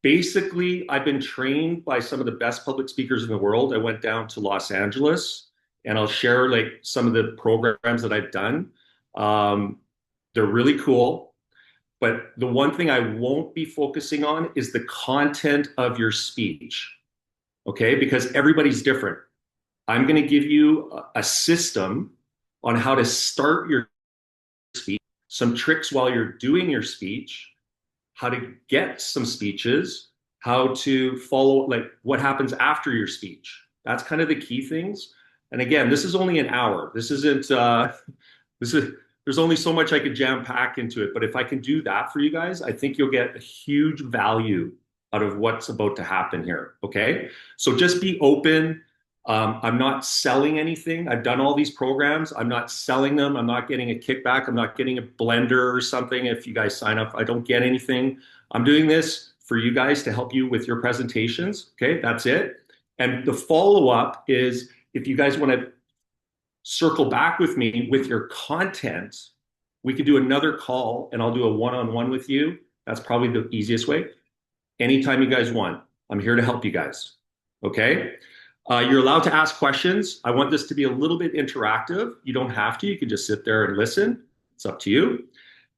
Basically, I've been trained by some of the best public speakers in the world. I went down to Los Angeles, and I'll share like some of the programs that I've done. Um, they're really cool. But the one thing I won't be focusing on is the content of your speech, okay? Because everybody's different. I'm going to give you a system on how to start your speech, some tricks while you're doing your speech, how to get some speeches, how to follow, like what happens after your speech. That's kind of the key things. And again, this is only an hour. This isn't, this is, there's only so much I could jam pack into it. But if I can do that for you guys, I think you'll get a huge value out of what's about to happen here. Okay. So just be open. I'm not selling anything. I've done all these programs. I'm not selling them. I'm not getting a kickback. I'm not getting a blender or something. If you guys sign up, I don't get anything. I'm doing this for you guys to help you with your presentations. Okay. That's it. And the follow up is if you guys want to circle back with me with your content, we could do another call and I'll do a one-on-one with you. That's probably the easiest way. Anytime you guys want, I'm here to help you guys. Okay. You're allowed to ask questions. I want this to be a little bit interactive. You don't have to. You can just sit there and listen. It's up to you.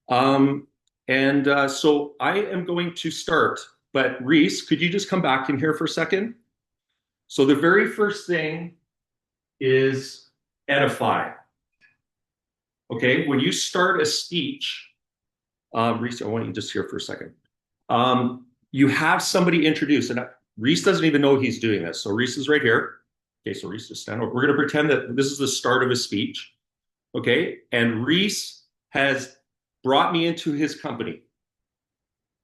So I am going to start. But Reese, could you just come back in here for a second? So the very first thing is edify. Okay, when you start a speech, Reese, I want you just here for a second. You have somebody introduce, and Reese doesn't even know he's doing this. So Reese is right here. Okay, so Reese, just stand over. We're going to pretend that this is the start of his speech. Okay, and Reese has brought me into his company.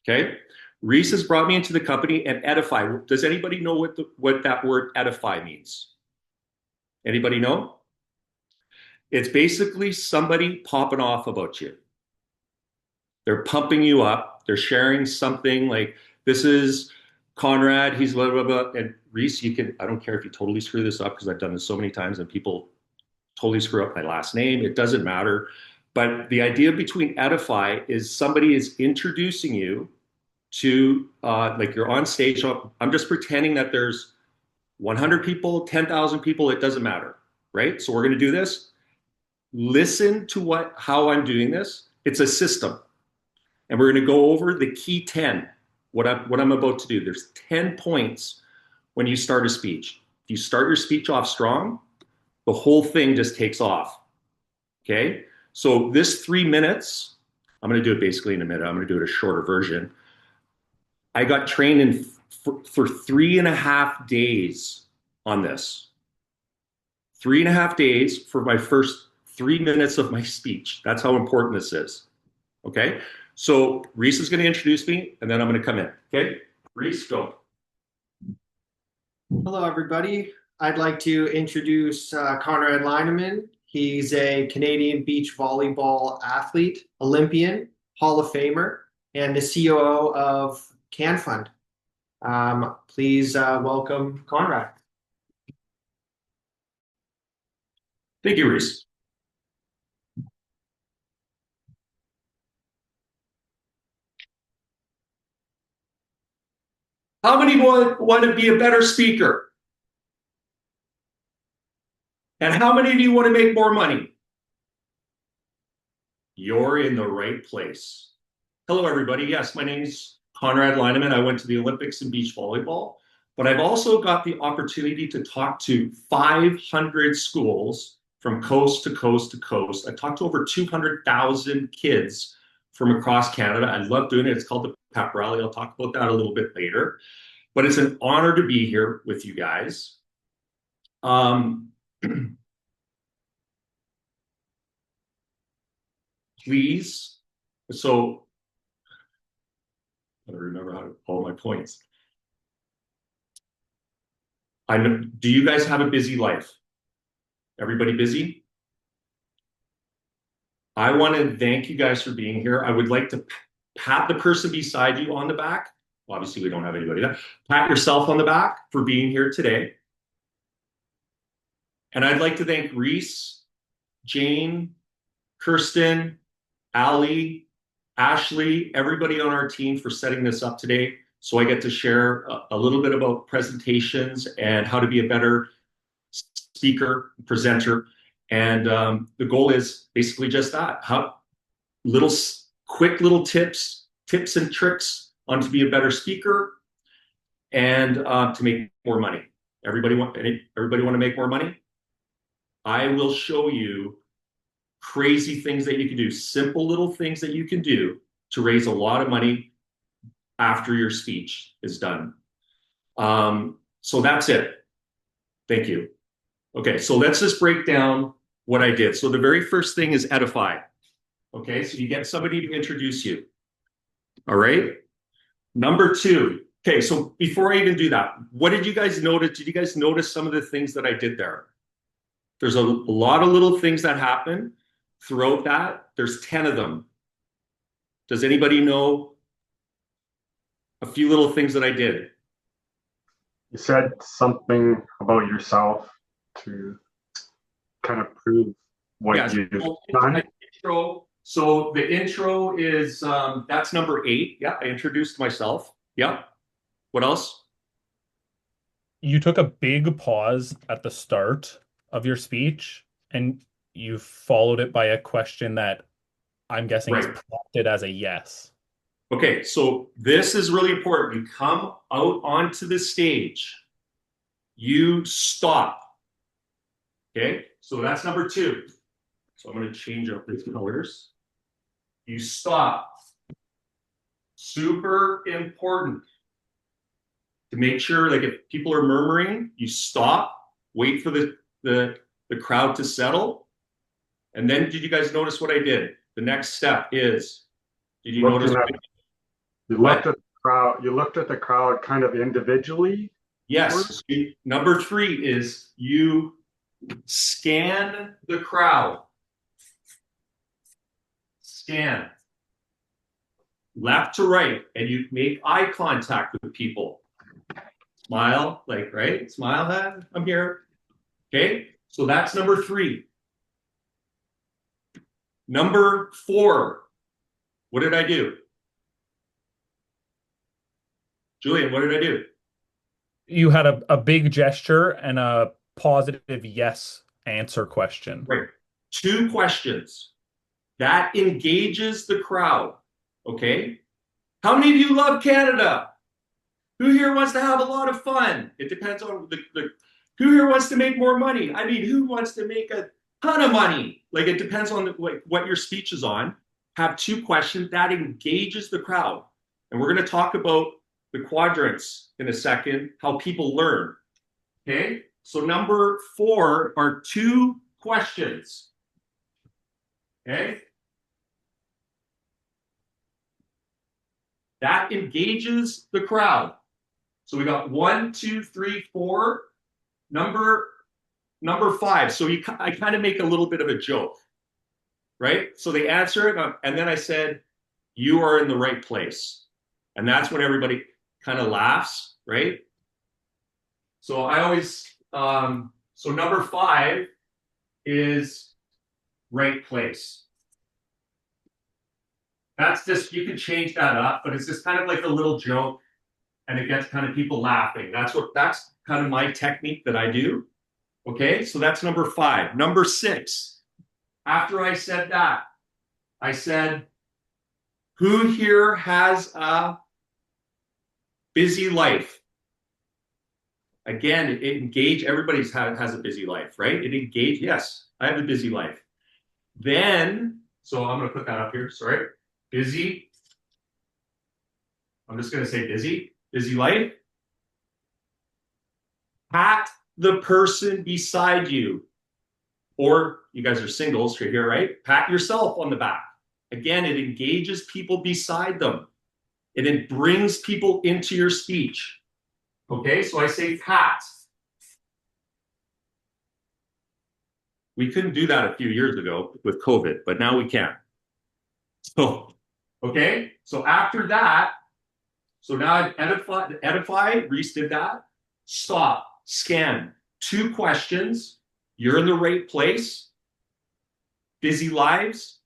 Okay, Reese has brought me into the company and edify. Does anybody know what that word edify means? Anybody know? It's basically somebody popping off about you. They're pumping you up. They're sharing something like, this is Conrad, he's blah, blah, blah. And Reese, you can, I don't care if you totally screw this up because I've done this so many times and people totally screw up my last name. It doesn't matter. But the idea between edify is somebody is introducing you to, like you're on stage. I'm just pretending that there's 100 people, 10,000 people, it doesn't matter, right? So we're going to do this. Listen to how I'm doing this. It's a system. And we're going to go over the key 10, what I'm about to do. There's 10 points when you start a speech. If you start your speech off strong, the whole thing just takes off. Okay? So this 3 minutes, I'm going to do it basically in a minute. I'm going to do it a shorter version. I got trained for 3.5 days on this. 3.5 days for my first 3 minutes of my speech. That's how important this is. Okay? So Reese is going to introduce me, and then I'm going to come in. Okay? Reese, go. Hello, everybody. I'd like to introduce Conrad Leinemann. He's a Canadian beach volleyball athlete, Olympian, Hall of Famer, and the COO of CanFund. Please welcome Conrad. Thank you, Reese. How many want to be a better speaker? And how many of you want to make more money? You're in the right place. Hello, everybody. Yes, my name's Conrad Leinemann. I went to the Olympics in beach volleyball, but I've also got the opportunity to talk to 500 schools from coast to coast to coast. I talked to over 200,000 kids from across Canada. I love doing it. It's called the Pep Rally. I'll talk about that a little bit later. But it's an honor to be here with you guys. Please, so I remember how to all my points. Do you guys have a busy life? Everybody busy? I want to thank you guys for being here. I would like to pat the person beside you on the back. Well, obviously, we don't have anybody there. Pat yourself on the back for being here today. And I'd like to thank Reese, Jane, Kirsten, Ali, Ashley, everybody on our team for setting this up today. So I get to share a little bit about presentations and how to be a better speaker, presenter. And the goal is basically just that. How little quick little tips and tricks on to be a better speaker and to make more money. Everybody want to make more money? I will show you crazy things that you can do, simple little things that you can do to raise a lot of money after your speech is done. So that's it. Thank you. Okay, so let's just break down what I did. So the very first thing is edify. Okay, so you get somebody to introduce you. All right. Number two. Okay, so before I even do that, what did you guys notice? Did you guys notice some of the things that I did there? There's a lot of little things that happen throughout that. There's 10 of them. Does anybody know a few little things that I did? You said something about yourself to kind of prove what Yes. you've done. So the intro is that's number 8. Yeah, I introduced myself. Yeah. What else? You took a big pause at the start of your speech and you followed it by a question that I'm guessing is prompted as a yes. Okay, so this is really important. You come out onto the stage, you stop. Okay, so that's number 2. So I'm going to change up these colors. You stop. Super important to make sure, like if people are murmuring, you stop, wait for the crowd to settle. And then did you guys notice what I did? The next step is, did you notice? You looked at the crowd. You looked at the crowd kind of individually. Yes. Number 3 is you scan the crowd. Scan left to right, and you make eye contact with people. Smile, like, right? Smile, I'm here. Okay, so that's number 3. Number 4, what did I do? Julian, what did I do? You had a big gesture and a positive yes answer question. Right. 2 questions. That engages the crowd. Okay? How many of you love Canada? Who here wants to have a lot of fun? It depends on who here wants to make more money? I mean, who wants to make a ton of money? Like, it depends on what your speech is on. Have 2 questions that engages the crowd. And we're going to talk about the quadrants in a second, how people learn. Okay? So number 4 are 2 questions. Okay? That engages the crowd. So we got 1, 2, 3, 4. Number 5. So I kind of make a little bit of a joke, right? So they answer it, and then I said, "You are in the right place," and that's when everybody kind of laughs, right? So I always, so number 5 is right place. That's just, you can change that up, but it's just kind of like a little joke, and it gets kind of people laughing. That's kind of my technique that I do. Okay, so that's number 5. Number 6, after I said that, I said, who here has a busy life? Again, it engage, everybody has a busy life, right? It engage, yes, I have a busy life. Then, so I'm going to put that up here, sorry. Busy. I'm just going to say busy life. Pat the person beside you, or you guys are singles right here, right? Pat yourself on the back. Again, it engages people beside them. It brings people into your speech. Okay, so I say pat. We couldn't do that a few years ago with COVID, but now we can. So, okay, so after that, so now I've edify, Reese did that. Stop, scan, 2 questions. You're in the right place. Busy lives.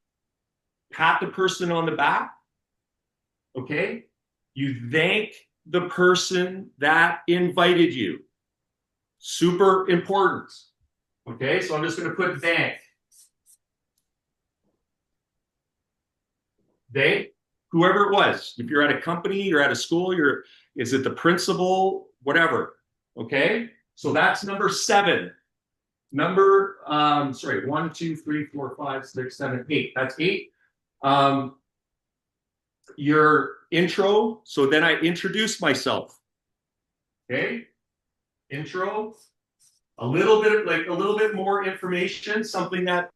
Pat the person on the back. Okay, you thank the person that invited you. Super important. Okay, so I'm just going to put thank. They, whoever it was, if you're at a company, you're at a school, is it the principal, whatever. Okay, so that's number 7. Number, sorry, 1, 2, 3, 4, 5, 6, 7, 8. That's 8. Your intro. So then I introduce myself. Okay, intro. A little bit more information, something that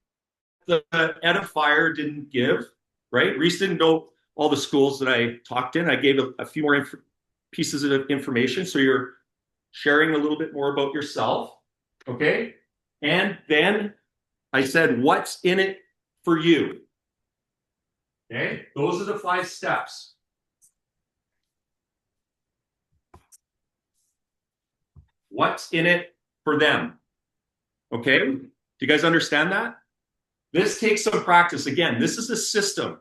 the edifier didn't give. Right? Reese didn't know all the schools that I talked in. I gave a few more pieces of information. So you're sharing a little bit more about yourself. Okay. And then I said, what's in it for you? Okay. Those are the 5 steps. What's in it for them? Okay. Do you guys understand that? This takes some practice. Again, this is a system.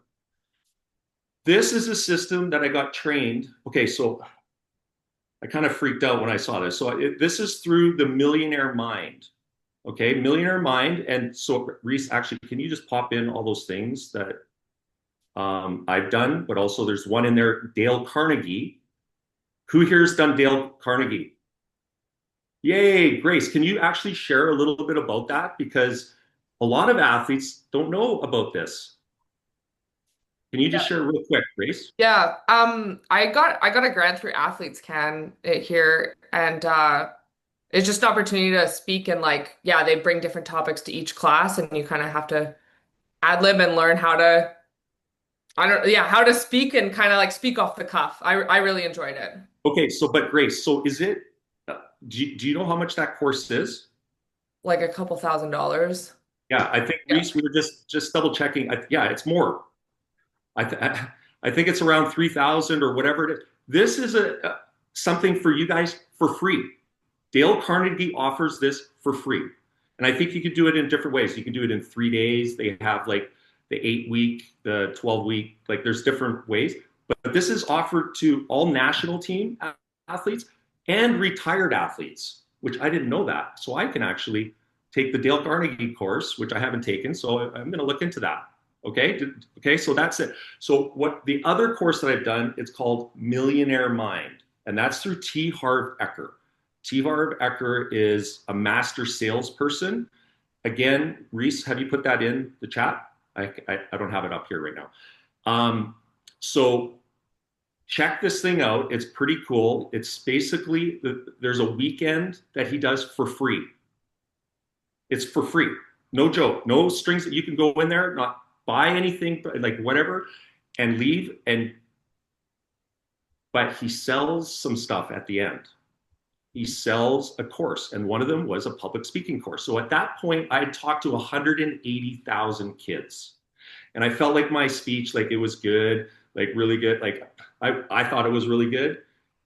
This is a system that I got trained. Okay, so I kind of freaked out when I saw this. So this is through the Millionaire Mind. Okay, Millionaire Mind. And so, Reese, actually, can you just pop in all those things that I've done? But also, there's one in there, Dale Carnegie. Who here has done Dale Carnegie? Yay, Grace. Can you actually share a little bit about that? Because a lot of athletes don't know about this. Can you just share real quick, Grace? Yeah, I got a grant through Athletes Can here, and it's just an opportunity to speak and they bring different topics to each class, and you kind of have to ad lib and learn how to how to speak and kind of speak off the cuff. I really enjoyed it. Okay, so but Grace, so is it? Do you know how much that course is? Like a couple $1,000s. Yeah, I think Reese, we were just double checking. Yeah, it's more. I think it's around 3,000 or whatever it is. This is something for you guys for free. Dale Carnegie offers this for free. And I think you could do it in different ways. You can do it in 3 days. They have like the 8-week, the 12-week, there's different ways. But this is offered to all national team athletes and retired athletes, which I didn't know that. So I can actually take the Dale Carnegie course, which I haven't taken. So I'm going to look into that. Okay, so that's it. So what the other course that I've done, it's called Millionaire Mind, and that's through T. Harv Eker. T. Harv Eker is a master salesperson. Again, Reese, have you put that in the chat? I don't have it up here right now. So check this thing out. It's pretty cool. It's basically, there's a weekend that he does for free. It's for free. No joke. No strings that you can go in there, not buy anything, like whatever, and leave. But he sells some stuff at the end. He sells a course, and one of them was a public speaking course. So at that point, I had talked to 180,000 kids. And I felt like my speech, it was good, really good. I thought it was really good.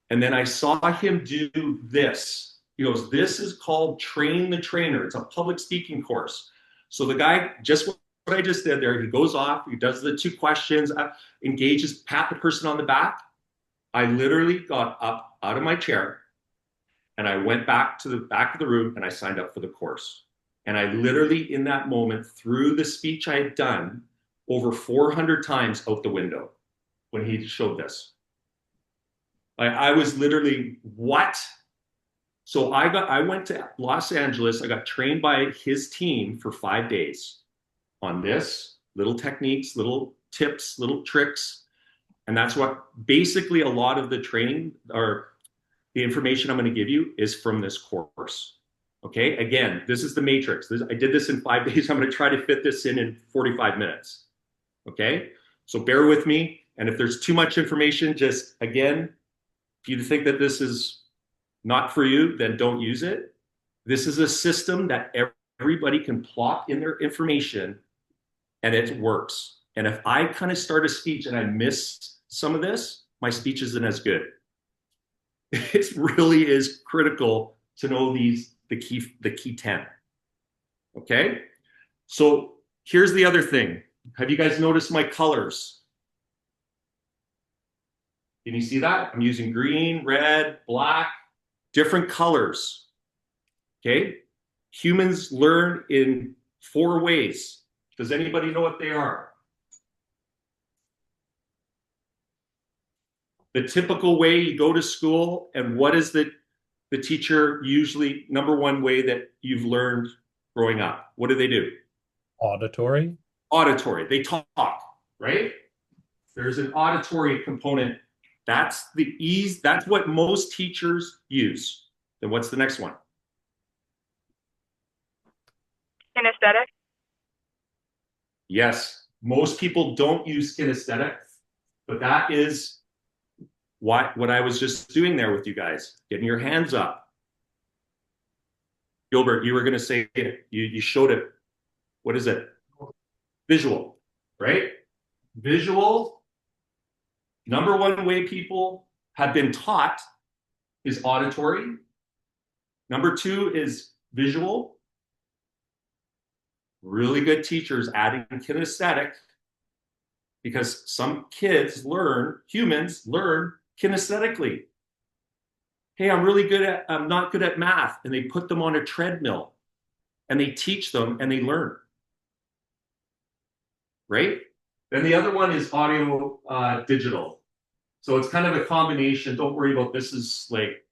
And then I saw him do this. He goes, this is called Train the Trainer. It's a public speaking course. So the guy, just what I just did there, he goes off, he does the 2 questions, engages, pat the person on the back. I literally got up out of my chair and I went back to the back of the room and I signed up for the course. And I literally, in that moment, threw the speech I had done over 400 times out the window when he showed this. I was literally, what? So I went to Los Angeles. I got trained by his team for 5 days on this, little techniques, little tips, little tricks. And that's what basically a lot of the training or the information I'm going to give you is from this course. Okay, again, this is the matrix. I did this in 5 days. I'm going to try to fit this in 45 minutes. Okay, so bear with me. And if there's too much information, just again, if you think that this is not for you, then don't use it. This is a system that everybody can plot in their information and it works. And if I kind of start a speech and I miss some of this, my speech isn't as good. It really is critical to know the key 10. Okay? So here's the other thing. Have you guys noticed my colors? Can you see that? I'm using green, red, black, different colors. Okay? Humans learn in 4 ways. Does anybody know what they are? The typical way you go to school, and what is the teacher usually number one way that you've learned growing up? What do? Auditory. Auditory. They talk, right? There's an auditory component. That's the ease. That's what most teachers use. Then what's the next one? Kinesthetic. Yes, most people don't use kinesthetic, but that is what I was just doing there with you guys, getting your hands up. Gilbert, you were going to say it. You showed it. What is it? Visual, right? Visual. Number one way people have been taught is auditory. Number 2 is visual. Really good teachers adding kinesthetic, because some kids humans learn kinesthetically. Hey, I'm not good at math. And they put them on a treadmill and they teach them and they learn. Right? Then the other one is audio digital. So it's kind of a combination. Don't worry about this. Is like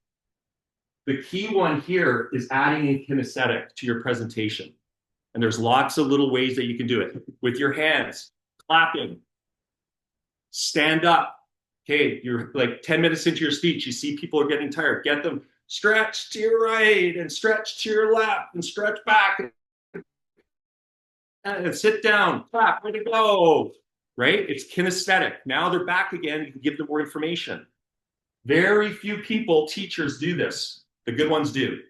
the key one here is adding in kinesthetic to your presentation. And there's lots of little ways that you can do it with your hands, clapping, stand up. Okay, you're like 10 minutes into your speech, you see people are getting tired. Get them stretch to your right and stretch to your left and stretch back and sit down, clap, way to go, right? It's kinesthetic. Now they're back again. You can give them more information. Very few people, teachers, do this. The good ones do.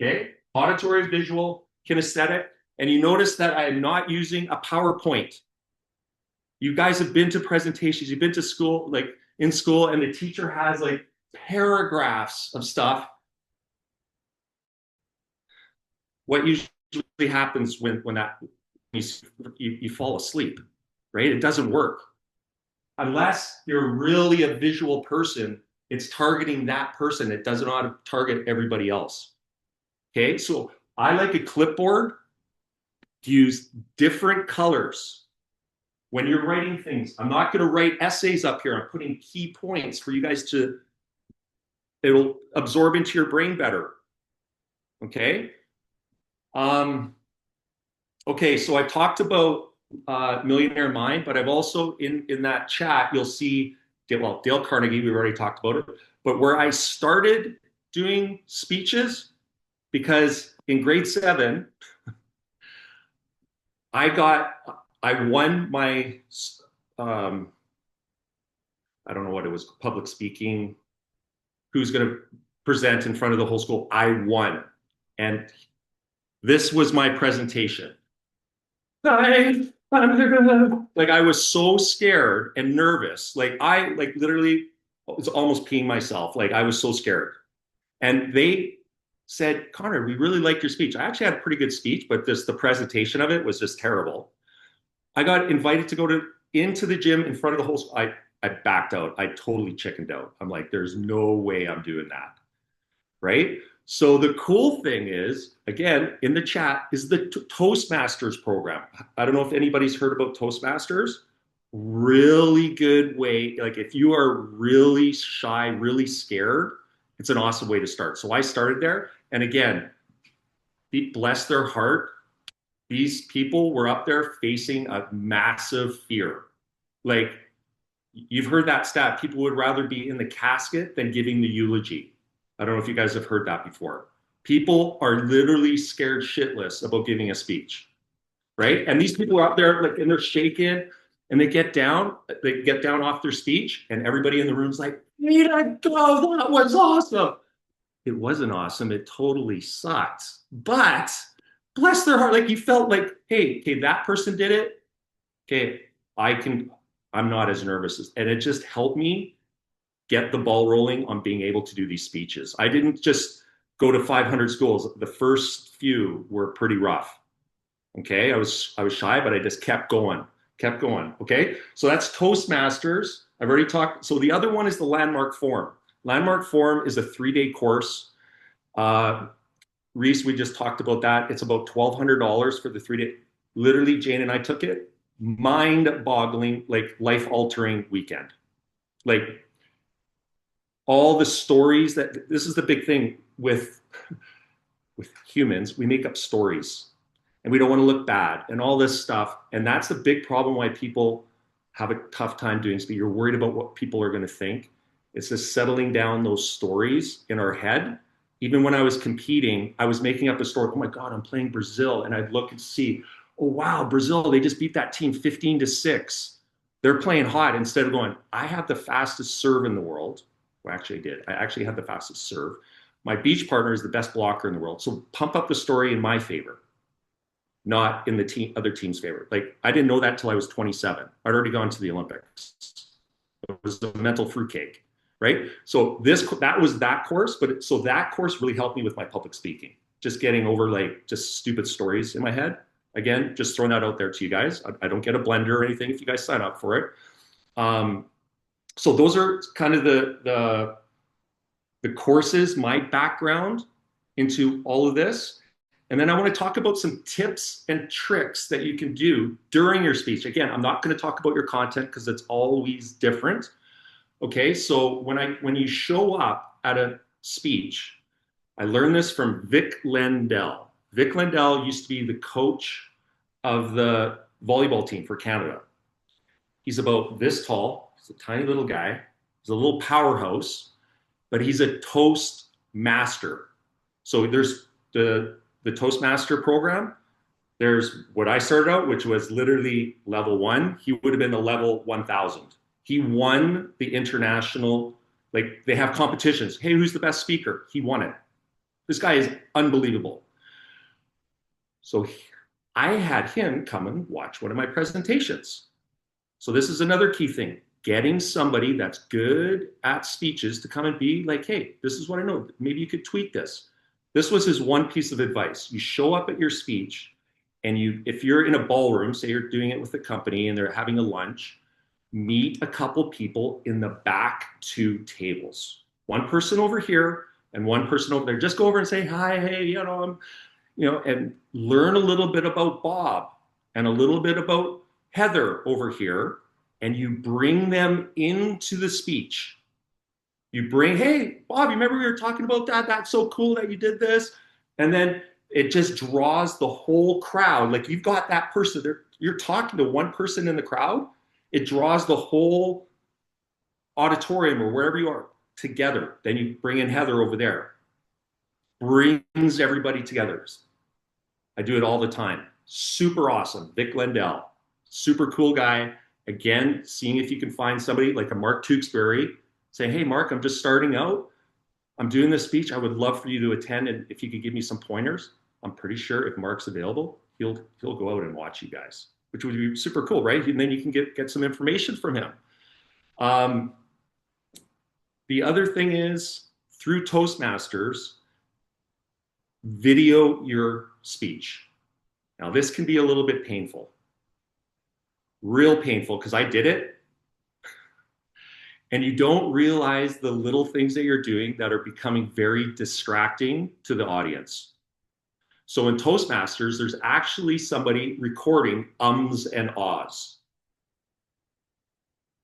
Okay, auditory, visual, kinesthetic. And you notice that I am not using a PowerPoint. You guys have been to presentations, you've been to school, like in school, and the teacher has like paragraphs of stuff. What usually happens when you fall asleep, right? It doesn't work. Unless you're really a visual person, it's targeting that person. It doesn't target everybody else. Okay, so I like a clipboard. Use different colors when you're writing things. I'm not going to write essays up here. I'm putting key points for you guys to, it'll absorb into your brain better. Okay. Okay. So I talked about Millionaire Mind, but I've also in that chat, you'll see, well, Dale Carnegie, we already talked about it, but where I started doing speeches, because in grade 7, I won my, I don't know what it was, public speaking, who's going to present in front of the whole school. I won. And this was my presentation. Like I was so scared and nervous. Like I literally was almost peeing myself. Like I was so scared. And they said, Conrad, we really liked your speech. I actually had a pretty good speech, but the presentation of it was just terrible. I got invited to go into the gym in front of the whole school. I backed out. I totally chickened out. I'm like, there's no way I'm doing that. Right? So the cool thing is, again, in the chat is the Toastmasters program. I don't know if anybody's heard about Toastmasters. Really good way. Like if you are really shy, really scared, it's an awesome way to start. So I started there. And again, bless their heart, these people were up there facing a massive fear. Like you've heard that stat, people would rather be in the casket than giving the eulogy. I don't know if you guys have heard that before. People are literally scared shitless about giving a speech, right? And these people are up there like, and they're shaking and they get down off their speech and everybody in the room's like, way to go, that was awesome. It wasn't awesome. It totally sucked. But bless their heart, like you felt like, hey, okay, that person did it. Okay, I'm not as nervous. And it just helped me get the ball rolling on being able to do these speeches. I didn't just go to 500 schools. The first few were pretty rough. Okay, I was shy, but I just kept going. Okay, so that's Toastmasters. I've already talked. So the other one is the Landmark Forum. Landmark Forum is a 3-day course. Reese, we just talked about that. It's about $1,200 for the 3-day. Literally, Jane and I took it. Mind-boggling, like life-altering weekend. Like all the stories that this is the big thing with humans. We make up stories, and we don't want to look bad, and all this stuff. And that's the big problem why people have a tough time doing speed. You're worried about what people are going to think. It's just settling down those stories in our head. Even when I was competing, I was making up a story. Oh my God, I'm playing Brazil. And I'd look and see, oh wow, Brazil, they just beat that team 15-6. They're playing hot, instead of going, I have the fastest serve in the world. Well, actually I did. I actually had the fastest serve. My beach partner is the best blocker in the world. So pump up the story in my favor, not in the other team's favor. Like I didn't know that till I was 27. I'd already gone to the Olympics. It was a mental fruitcake, right? So that was that course, so that course really helped me with my public speaking, just getting over like just stupid stories in my head. Again, just throwing that out there to you guys. I don't get a blender or anything if you guys sign up for it. So those are kind of the courses, my background into all of this. And then I want to talk about some tips and tricks that you can do during your speech. Again, I'm not going to talk about your content because it's always different. Okay, so when you show up at a speech, I learned this from Vic Lendell. Vic Lendell used to be the coach of the volleyball team for Canada. He's about this tall. He's a tiny little guy. He's a little powerhouse, but he's a toast master. So there's the Toastmaster program. There's what I started out, which was literally level 1. He would have been the level 1000. He won the international, like they have competitions. Hey, who's the best speaker? He won it. This guy is unbelievable. So I had him come and watch one of my presentations. So this is another key thing, getting somebody that's good at speeches to come and be like, hey, this is what I know. Maybe you could tweak this. This was his one piece of advice. You show up at your speech and if you're in a ballroom, say you're doing it with a company and they're having a lunch, meet a couple people in the back 2 tables. One person over here and one person over there. Just go over and say, hi, hey, and learn a little bit about Bob and a little bit about Heather over here, and you bring them into the speech. You bring, hey, Bob, you remember we were talking about that? That's so cool that you did this. And then it just draws the whole crowd. Like you've got that person there. You're talking to one person in the crowd. It draws the whole auditorium or wherever you are together. Then you bring in Heather over there. Brings everybody together. I do it all the time. Super awesome. Vic Lendell, super cool guy. Again, seeing if you can find somebody like a Mark Tewksbury, saying, hey, Mark, I'm just starting out. I'm doing this speech. I would love for you to attend. And if you could give me some pointers, I'm pretty sure if Mark's available, he'll go out and watch you guys, which would be super cool, right? And then you can get some information from him. The other thing is through Toastmasters, video your speech. Now, this can be a little bit painful, real painful, because I did it. And you don't realize the little things that you're doing that are becoming very distracting to the audience. So in Toastmasters, there's actually somebody recording ums and ahs.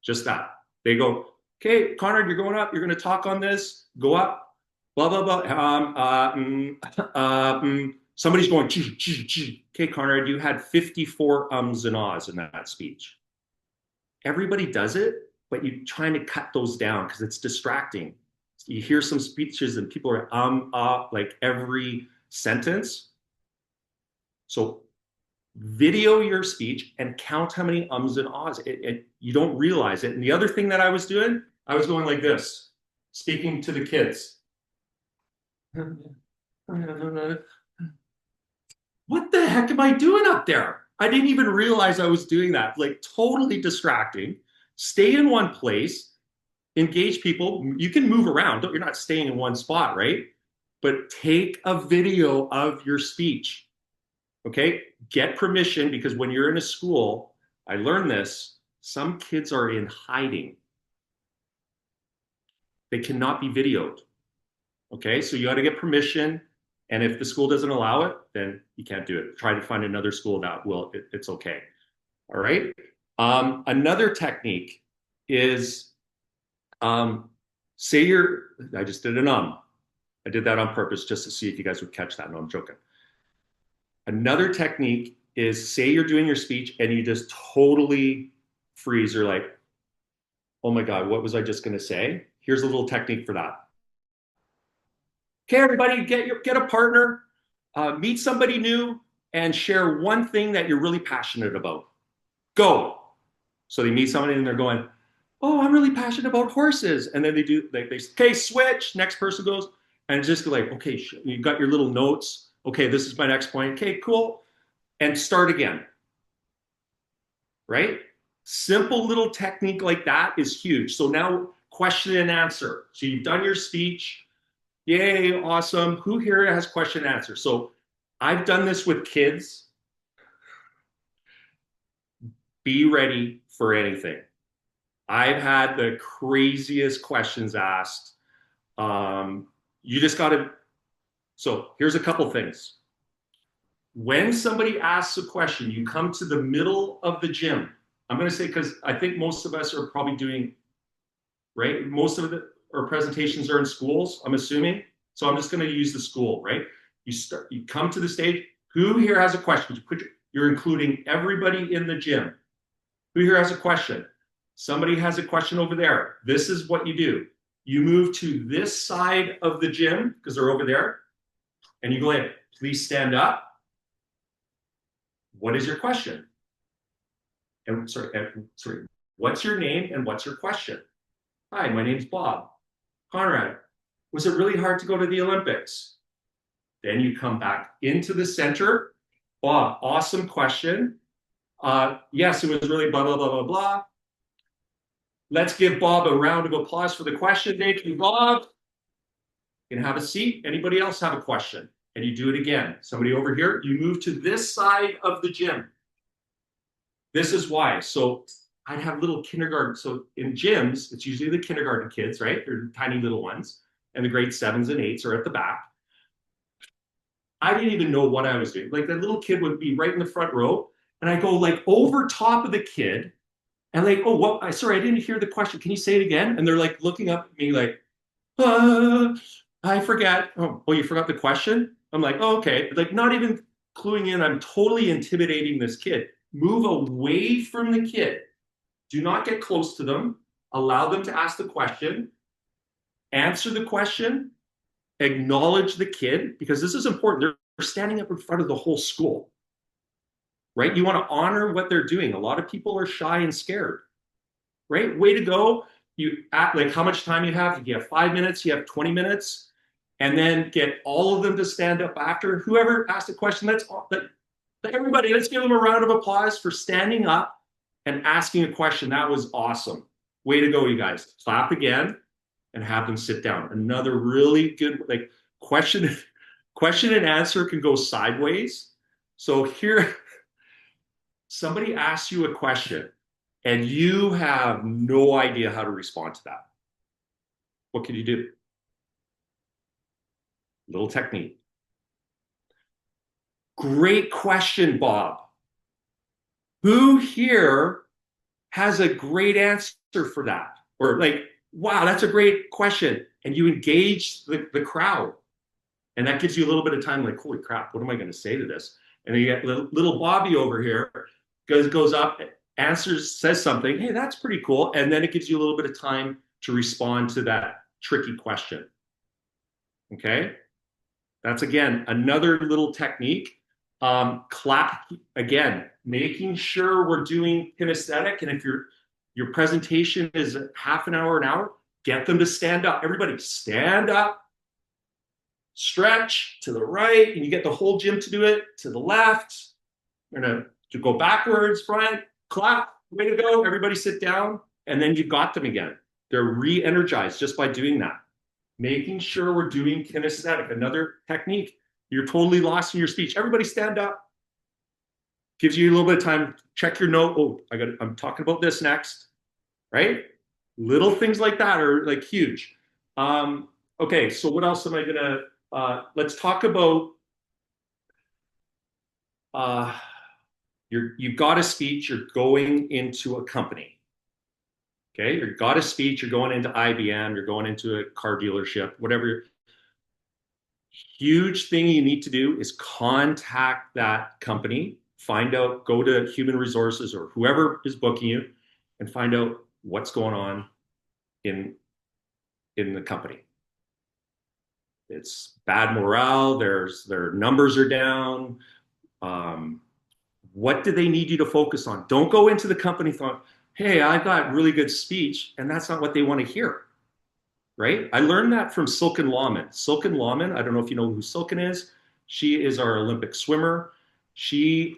Just that. They go, okay, Conrad, you're going up. You're going to talk on this. Go up. Blah, blah, blah. Somebody's going, okay, Conrad, you had 54 ums and ahs in that speech. Everybody does it, but you're trying to cut those down because it's distracting. You hear some speeches and people are like every sentence. So video your speech and count how many ums and ahs. You don't realize it. And the other thing that I was doing, I was going like this, speaking to the kids. What the heck am I doing up there? I didn't even realize I was doing that. Like totally distracting. Stay in one place, engage people. You can move around. You're not staying in one spot, right? But take a video of your speech. Okay? Get permission, because when you're in a school, I learned this, some kids are in hiding. they cannot be videoed. Okay, so you got to get permission. And if the school doesn't allow it, then you can't do it. Try to find another school that will, it's okay. All right. Another technique is say I just did I did that on purpose just to see if you guys would catch that. No, I'm joking. Another technique is say you're doing your speech and you just totally freeze. You're like, oh my God, what was I just going to say? Here's a little technique for that. Okay, everybody, get a partner, meet somebody new, and share one thing that you're really passionate about. Go. So they meet somebody and they're going, oh, I'm really passionate about horses. And then they okay, switch. Next person goes, and it's just like, okay, you got your little notes. Okay, this is my next point. Okay, cool. And start again. Right? Simple little technique like that is huge. So now question and answer. So you've done your speech. Yay, awesome. Who here has question and answer? So I've done this with kids. Be ready for anything. I've had the craziest questions asked. You just got to, so here's a couple things. When somebody asks a question, you come to the middle of the gym. I'm going to say, because I think most of us are probably doing, right? Most of our presentations are in schools, I'm assuming. So I'm just going to use the school, right? You come to the stage. Who here has a question? You're including everybody in the gym. Who here has a question? Somebody has a question over there. This is what you do. You move to this side of the gym because they're over there. And you go in, please stand up. What is your question? And sorry, what's your name and what's your question? Hi, my name's Bob. Conrad, was it really hard to go to the Olympics? Then you come back into the center. Bob, awesome question. Yes, it was really blah, blah, blah, blah, blah. Let's give Bob a round of applause for the question. Thank you, Bob. You can have a seat. Anybody else have a question? And you do it again. Somebody over here, you move to this side of the gym. This is why. So I'd have little kindergarten. So in gyms, it's usually the kindergarten kids, right? They're tiny little ones. And the grade 7s and 8s are at the back. I didn't even know what I was doing. Like that little kid would be right in the front row. And I go like over top of the kid. And like, oh, what? Sorry, I didn't hear the question. Can you say it again? And they're like looking up at me like, I forgot. Oh, you forgot the question? I'm like, oh, okay. Like not even cluing in. I'm totally intimidating this kid. Move away from the kid. Do not get close to them. Allow them to ask the question. Answer the question. Acknowledge the kid, because this is important. They're standing up in front of the whole school. Right? You want to honor what they're doing. A lot of people are shy and scared. Right? Way to go. You act like how much time you have. You have 5 minutes, you have 20 minutes, and then get all of them to stand up after. Whoever asked a question, everybody, let's give them a round of applause for standing up and asking a question. That was awesome. Way to go, you guys. Clap again and have them sit down. Another really good question and answer can go sideways. So here, somebody asks you a question and you have no idea how to respond to that. What can you do? Little technique. Great question, Bob. Who here has a great answer for that? Or like, wow, that's a great question. And you engage the crowd. And that gives you a little bit of time, like, holy crap, what am I going to say to this? And then you get little Bobby over here, goes up, answers, says something. Hey, that's pretty cool. And then it gives you a little bit of time to respond to that tricky question. Okay? That's, again, another little technique. Clap, again, making sure we're doing kinesthetic. And if your presentation is half an hour, get them to stand up. Everybody stand up, stretch to the right, and you get the whole gym to do it, to the left. We're going to go backwards, front, clap, way to go. Everybody sit down, and then you've got them again. They're re-energized just by doing that. Making sure we're doing kinesthetic, another technique. You're totally lost in your speech. Everybody stand up. Gives you a little bit of time. Check your note. Oh, I'm talking about this next, right? Little things like that are like huge. Okay, so what else am I gonna, let's talk about, uh, you've got a speech, you're going into a company. Okay, you've got a speech, you're going into IBM, you're going into a car dealership, whatever. Huge thing you need to do is contact that company, find out, go to human resources or whoever is booking you and find out what's going on in the company. It's bad morale, their numbers are down. Um, what do they need you to focus on? Don't go into the company thought, hey, I got really good speech, and that's not what they want to hear, right? I learned that from Silken Lawman. Silken Lawman, I don't know if you know who Silken is. She is our Olympic swimmer. She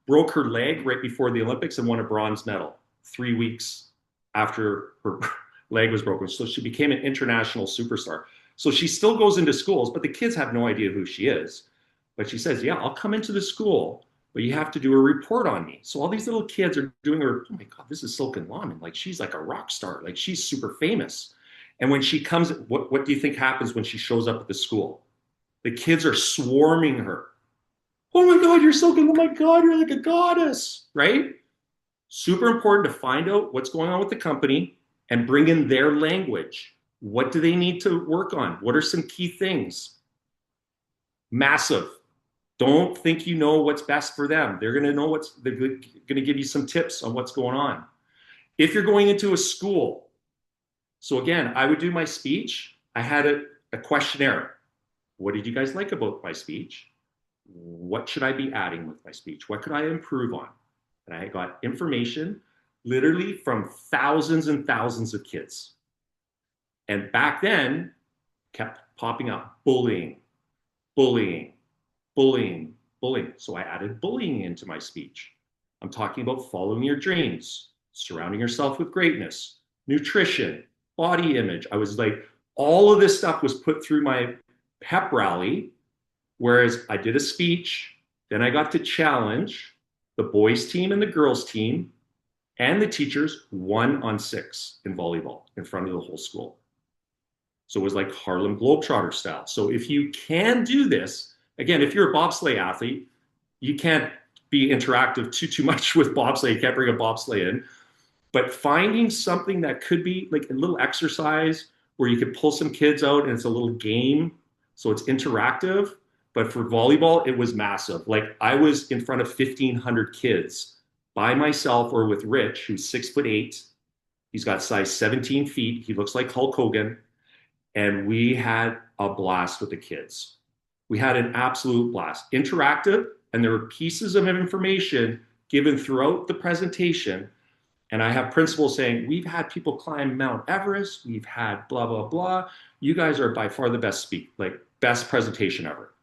broke her leg right before the Olympics and won a bronze medal 3 weeks after her leg was broken. So she became an international superstar. So she still goes into schools, but the kids have no idea who she is. But she says, yeah, I'll come into the school, but you have to do a report on me. So all these little kids are doing her, oh my God, this is Silken Lawman. Like she's like a rock star. Like she's super famous. And when she comes, what do you think happens when she shows up at the school? The kids are swarming her. Oh my God, you're so good. Oh my God, you're like a goddess, right? Super important to find out what's going on with the company and bring in their language. What do they need to work on? What are some key things? Massive. Don't think you know what's best for them. They're going to know they're going to give you some tips on what's going on. If you're going into a school, so again, I would do my speech. I had a questionnaire. What did you guys like about my speech? What should I be adding with my speech? What could I improve on? And I got information literally from thousands and thousands of kids. And back then, kept popping up bullying, bullying, bullying, bullying. So I added bullying into my speech. I'm talking about following your dreams, surrounding yourself with greatness, nutrition, body image. I was like, all of this stuff was put through my pep rally, whereas I did a speech, then I got to challenge the boys team and the girls team and the teachers 1-on-6 in volleyball in front of the whole school. So it was like Harlem Globetrotter style. So if you can do this, again, if you're a bobsleigh athlete, you can't be interactive too much with bobsleigh. You can't bring a bobsleigh in. But finding something that could be like a little exercise where you could pull some kids out and it's a little game, so it's interactive. But for volleyball, it was massive. Like I was in front of 1,500 kids by myself or with Rich, who's 6'8". He's got size 17 feet. He looks like Hulk Hogan. And we had a blast with the kids. We had an absolute blast. Interactive, and there were pieces of information given throughout the presentation. And I have principals saying, we've had people climb Mount Everest, we've had blah, blah, blah. You guys are by far the best best presentation ever.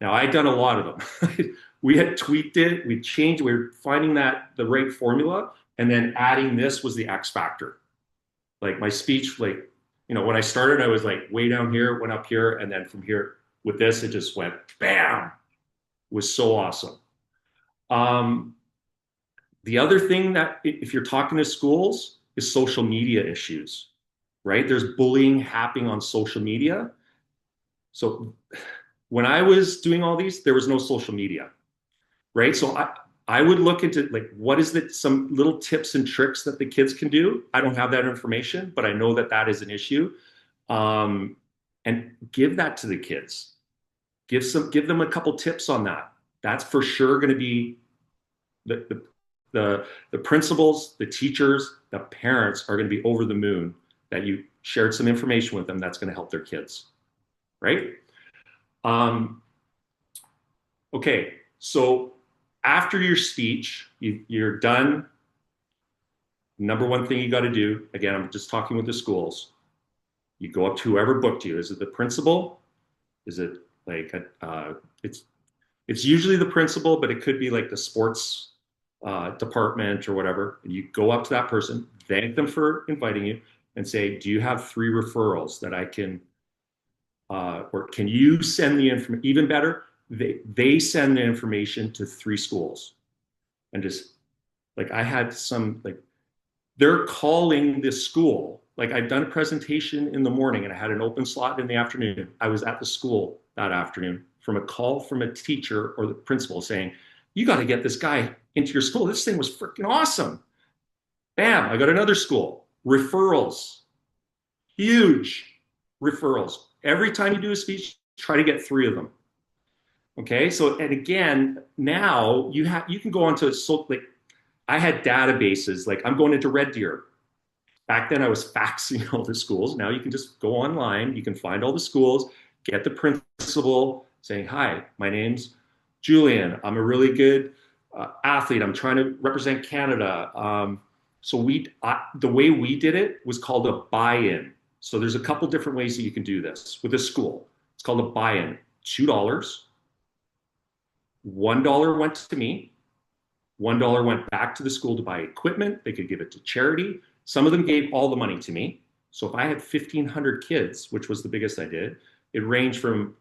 Now, I'd done a lot of them. We had tweaked it, we changed, we were finding that the right formula, and then adding this was the X factor. Like my speech, when I started, I was like way down here, went up here, and then from here with this, it just went bam. It was so awesome. The other thing that if you're talking to schools is social media issues, right? There's bullying happening on social media. So when I was doing all these, there was no social media, right? So I would look into like, what is some little tips and tricks that the kids can do? I don't have that information, but I know that that is an issue. And give that to the kids. Give them a couple tips on that. That's for sure going to be the principals, the teachers, the parents are going to be over the moon that you shared some information with them that's going to help their kids, right? Okay, so after your speech, you're done. Number one thing you got to do, again, I'm just talking with the schools. You go up to whoever booked you. Is it the principal? Is it like it's usually the principal, but it could be like the sports department or whatever. And you go up to that person, thank them for inviting you, and say, "Do you have 3 referrals that I can, or can you send the information?" Even better, they send the information to 3 schools, and just like I had some like they're calling this school Like I've done a presentation in the morning and I had an open slot in the afternoon. I was at the school that afternoon from a call from a teacher or the principal saying, you got to get this guy into your school. This thing was freaking awesome. Bam, I got another school. Referrals, huge referrals. Every time you do a speech, try to get 3 of them. Okay, so and again, now you can go onto like I had databases like I'm going into Red Deer. Back then I was faxing all the schools. Now you can just go online, you can find all the schools, get the principal saying, "Hi, my name's Julian. I'm a really good athlete. I'm trying to represent Canada." So the way we did it was called a buy-in. So there's a couple different ways that you can do this with a school. It's called a buy-in. $2. $1 went to me. $1 went back to the school to buy equipment. They could give it to charity. Some of them gave all the money to me. So if I had 1,500 kids, which was the biggest I did, it ranged from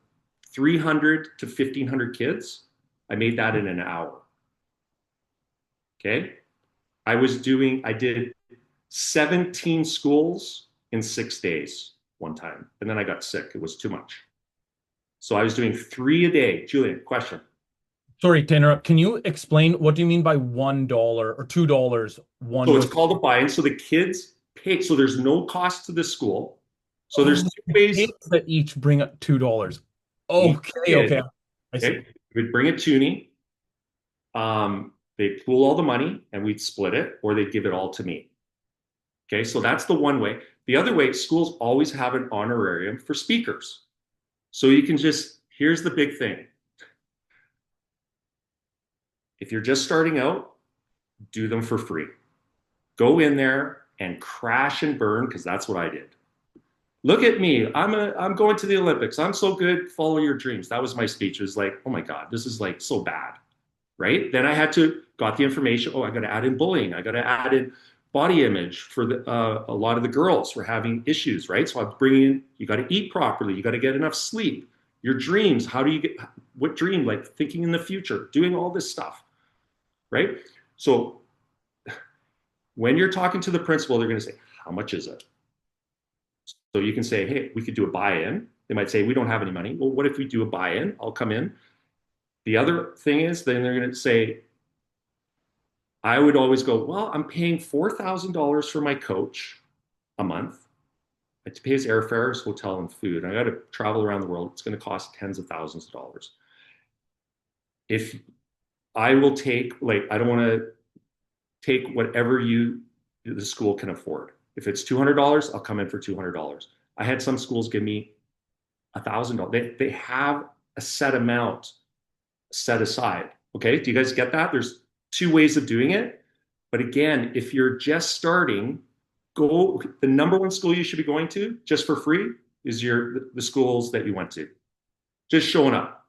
300 to 1,500 kids. I made that in an hour. Okay. I did 17 schools in 6 days one time. And then I got sick. It was too much. So I was doing 3 a day. Julian, question. Sorry to interrupt. Can you explain what do you mean by $1 or $2? So it's called a buy-in. So the kids pay. So there's no cost to the school. So there's 2 ways that each bring up $2. Okay. I see. Okay. We'd bring a toonie. They'd pool all the money and we'd split it, or they'd give it all to me. Okay, so that's the one way. The other way, schools always have an honorarium for speakers. So you can here's the big thing. If you're just starting out, do them for free. Go in there and crash and burn, because that's what I did. Look at me. I'm going to the Olympics. I'm so good. Follow your dreams. That was my speech. It was like, oh my God, this is like so bad, right? Then I got the information. Oh, I got to add in bullying. I got to add in body image for a lot of the girls were having issues, right? So I'm bringing in, you got to eat properly. You got to get enough sleep. Your dreams, what dream? Like thinking in the future, doing all this stuff, right? So when you're talking to the principal, they're going to say, how much is it? So you can say, hey, we could do a buy-in. They might say, we don't have any money. Well, what if we do a buy-in? I'll come in. The other thing is, then they're going to say, I would always go, well, I'm paying $4,000 for my coach a month. I have to pay his airfare, his hotel, and food. I got to travel around the world. It's going to cost tens of thousands of dollars. If I will take, I don't want to take whatever the school can afford. If it's $200, I'll come in for $200. I had some schools give me $1,000. They have a set amount set aside. Okay, do you guys get that? There's 2 ways of doing it. But again, if you're just starting, the number 1 school you should be going to just for free is the schools that you went to. Just showing up.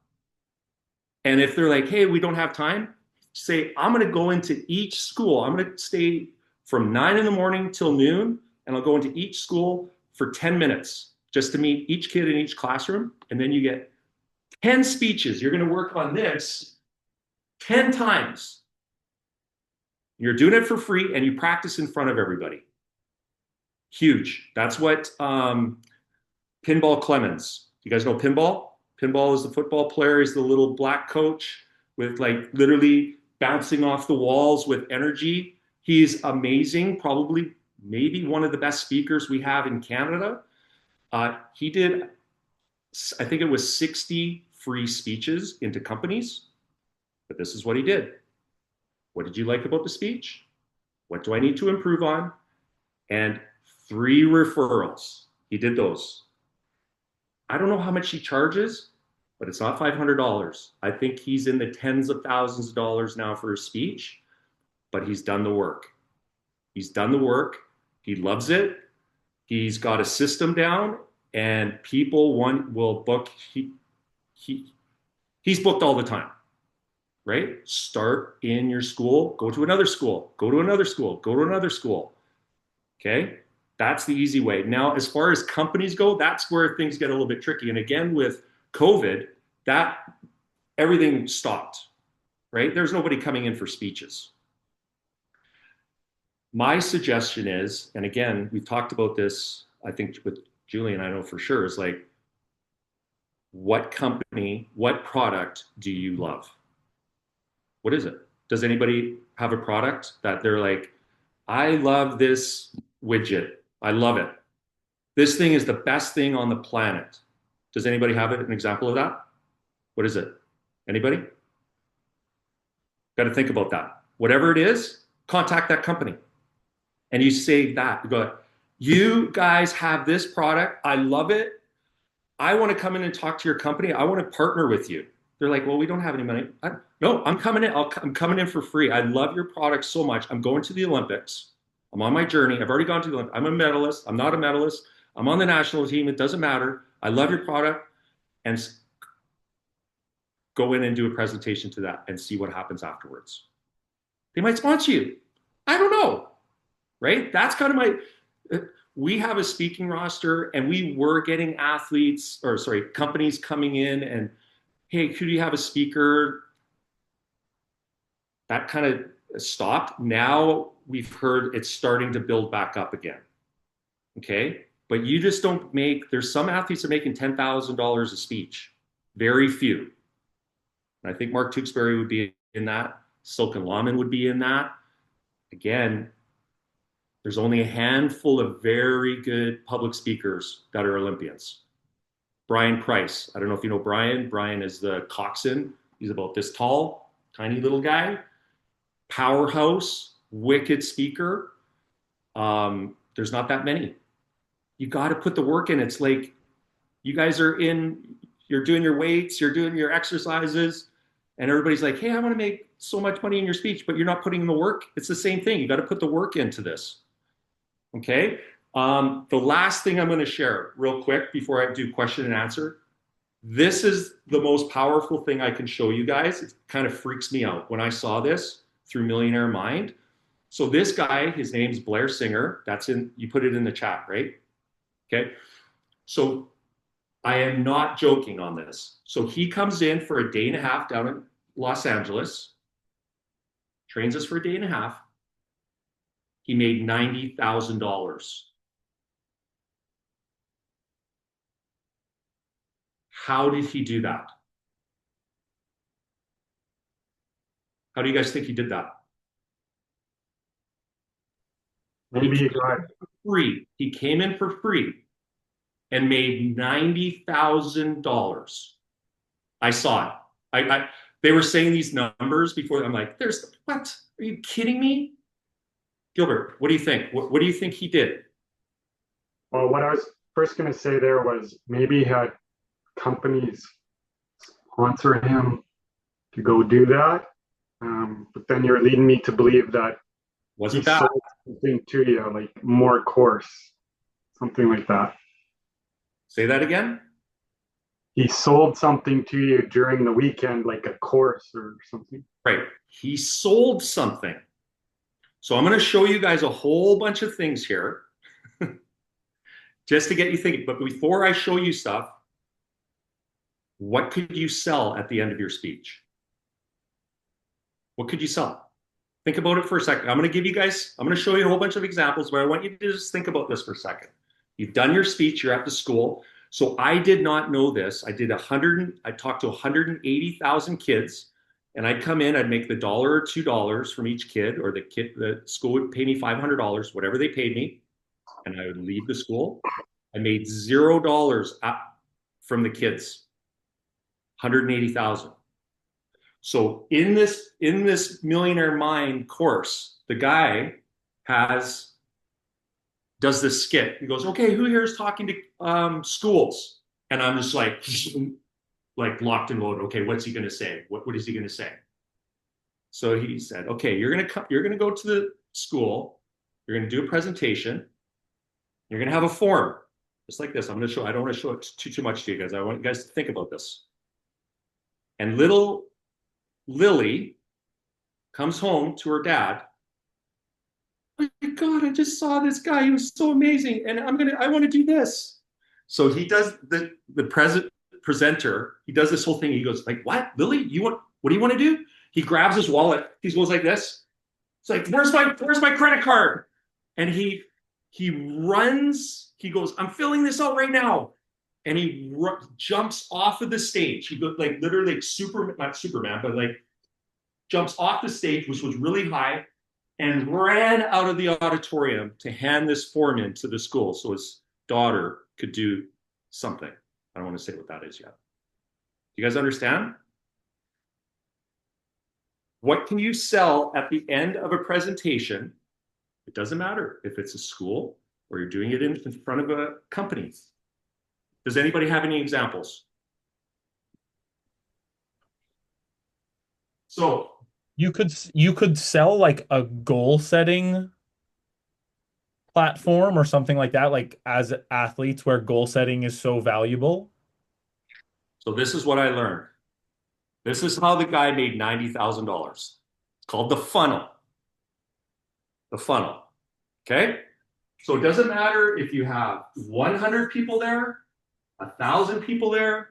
And if they're like, hey, we don't have time, say, I'm going to go into each school. I'm going to stay from 9 in the morning till noon, and I'll go into each school for 10 minutes just to meet each kid in each classroom. And then you get 10 speeches. You're going to work on this 10 times. You're doing it for free, and you practice in front of everybody. Huge. That's what Pinball Clemens. You guys know Pinball? Pinball is the football player. He's the little black coach with literally bouncing off the walls with energy. He's amazing. Probably maybe one of the best speakers we have in Canada. He did, I think it was 60 free speeches into companies, but this is what he did. What did you like about the speech? What do I need to improve on? And 3 referrals. He did those. I don't know how much he charges, but it's not $500. I think he's in the tens of thousands of dollars now for his speech, but he's done the work. He's done the work. He loves it. He's got a system down, and people will book. He's booked all the time, right? Start in your school, go to another school, go to another school, go to another school. Okay? That's the easy way. Now, as far as companies go, that's where things get a little bit tricky. And again, with COVID, everything stopped, right? There's nobody coming in for speeches. My suggestion is, and again, we've talked about this, I think with Julian, I know for sure, is like, what company, what product do you love? What is it? Does anybody have a product that they're like, I love this widget. I love it. This thing is the best thing on the planet. Does anybody have an example of that? What is it? Anybody? Got to think about that. Whatever it is, contact that company. And you say that. You go, you guys have this product. I love it. I want to come in and talk to your company. I want to partner with you. They're like, well, we don't have any money. No, I'm coming in. I'm coming in for free. I love your product so much. I'm going to the Olympics. I'm on my journey. I've already gone to the Olympics. I'm a medalist. I'm not a medalist. I'm on the national team. It doesn't matter. I love your product. And go in and do a presentation to that and see what happens afterwards. They might sponsor you. I don't know. Right? That's kind of my, we have a speaking roster and we were getting athletes or sorry, companies coming in and, hey, could you have a speaker? That kind of stopped. Now we've heard it's starting to build back up again. Okay. But you just don't make, there's some athletes that are making $10,000 a speech. Very few. And I think Mark Tewksbury would be in that. Silken Lawman would be in that. Again, there's only a handful of very good public speakers that are Olympians. Brian Price. I don't know if you know Brian. Brian is the coxswain. He's about this tall, tiny little guy. Powerhouse, wicked speaker. There's not that many. You got to put the work in. It's like you guys are in, you're doing your weights, you're doing your exercises, and everybody's like, hey, I want to make so much money in your speech, but you're not putting in the work. It's the same thing. You got to put the work into this. Okay. The last thing I'm going to share real quick before I do question and answer. This is the most powerful thing I can show you guys. It kind of freaks me out when I saw this through Millionaire Mind. So this guy, his name's Blair Singer. That's in, you put it in the chat, right? Okay. So I am not joking on this. So he comes in for a day and a half down in Los Angeles, trains us for a day and a half. He made $90,000. How did he do that? How do you guys think he did that? Maybe he got free. He came in for free and made $90,000. I saw it. They were saying these numbers before. I'm like, there's what? Are you kidding me? Gilbert, what do you think? What do you think he did? Well, what I was first going to say there was maybe he had companies sponsor him to go do that. But then you're leading me to believe that Wasn't he that? sold something to you, like more course, something like that. Say that again? He sold something to you during the weekend, like a course or something. Right. He sold something. So I'm going to show you guys a whole bunch of things here just to get you thinking. But before I show you stuff, what could you sell at the end of your speech? What could you sell? Think about it for a second. I'm going to give you guys, I'm going to show you a whole bunch of examples, but I want you to just think about this for a second. You've done your speech, you're at the school. So I did not know this. I talked to 180,000 kids, and I'd come in, I'd make the $1 or $2 from each kid, or the school would pay me $500, whatever they paid me, and I would leave the school. I made $0 from the kids, 180,000. So in this Millionaire Mind course, the guy does this skit. He goes, okay, who here is talking to schools? And I'm just like locked and loaded. Okay, what's he going to say? What is he going to say? So he said, okay, you're going to go to the school. You're going to do a presentation. You're going to have a form just like this. I don't want to show it too much to you guys. I want you guys to think about this. And little Lily comes home to her dad. Oh my God, I just saw this guy. He was so amazing. And I want to do this. So he does the presenter, he does this whole thing. He goes like, what, Lily, what do you want to do? He grabs his wallet. He goes like this. It's like, where's my credit card? And he runs, he goes, I'm filling this out right now. And he jumps off of the stage. He goes like literally like not Superman, but like jumps off the stage, which was really high, and ran out of the auditorium to hand this form in to the school so his daughter could do something. I don't want to say what that is yet. Do you guys understand? What can you sell at the end of a presentation? It doesn't matter if it's a school or you're doing it in front of a company. Does anybody have any examples? So you could sell like a goal setting platform or something like that, like as athletes where goal setting is so valuable. So this is what I learned. This is how the guy made $90,000. It's called the funnel. The funnel. Okay? So it doesn't matter if you have 100 people there, 1,000 people there,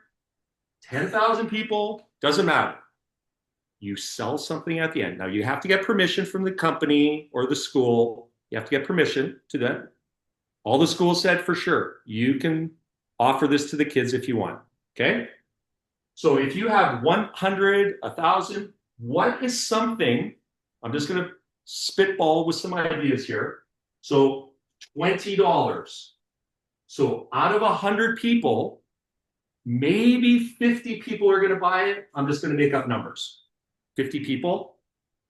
10,000 people, doesn't matter. You sell something at the end. Now you have to get permission from the company or the school. You have to get permission to that. All the schools said for sure, you can offer this to the kids if you want. Okay? So if you have 100, 1,000, what is something, I'm just going to spitball with some ideas here. So $20. So out of 100 people, maybe 50 people are going to buy it. I'm just going to make up numbers. 50 people.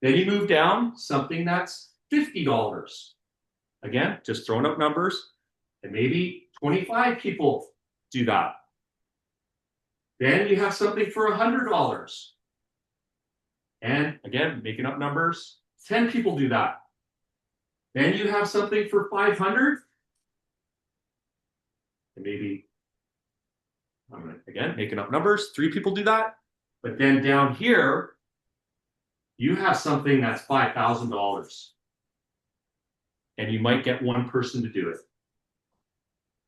Then you move down, something that's $50. Again, just throwing up numbers. And maybe 25 people do that. Then you have something for $100. And again, making up numbers, 10 people do that. Then you have something for 500. And maybe, again, making up numbers, 3 people do that. But then down here, you have something that's $5,000. And you might get one person to do it.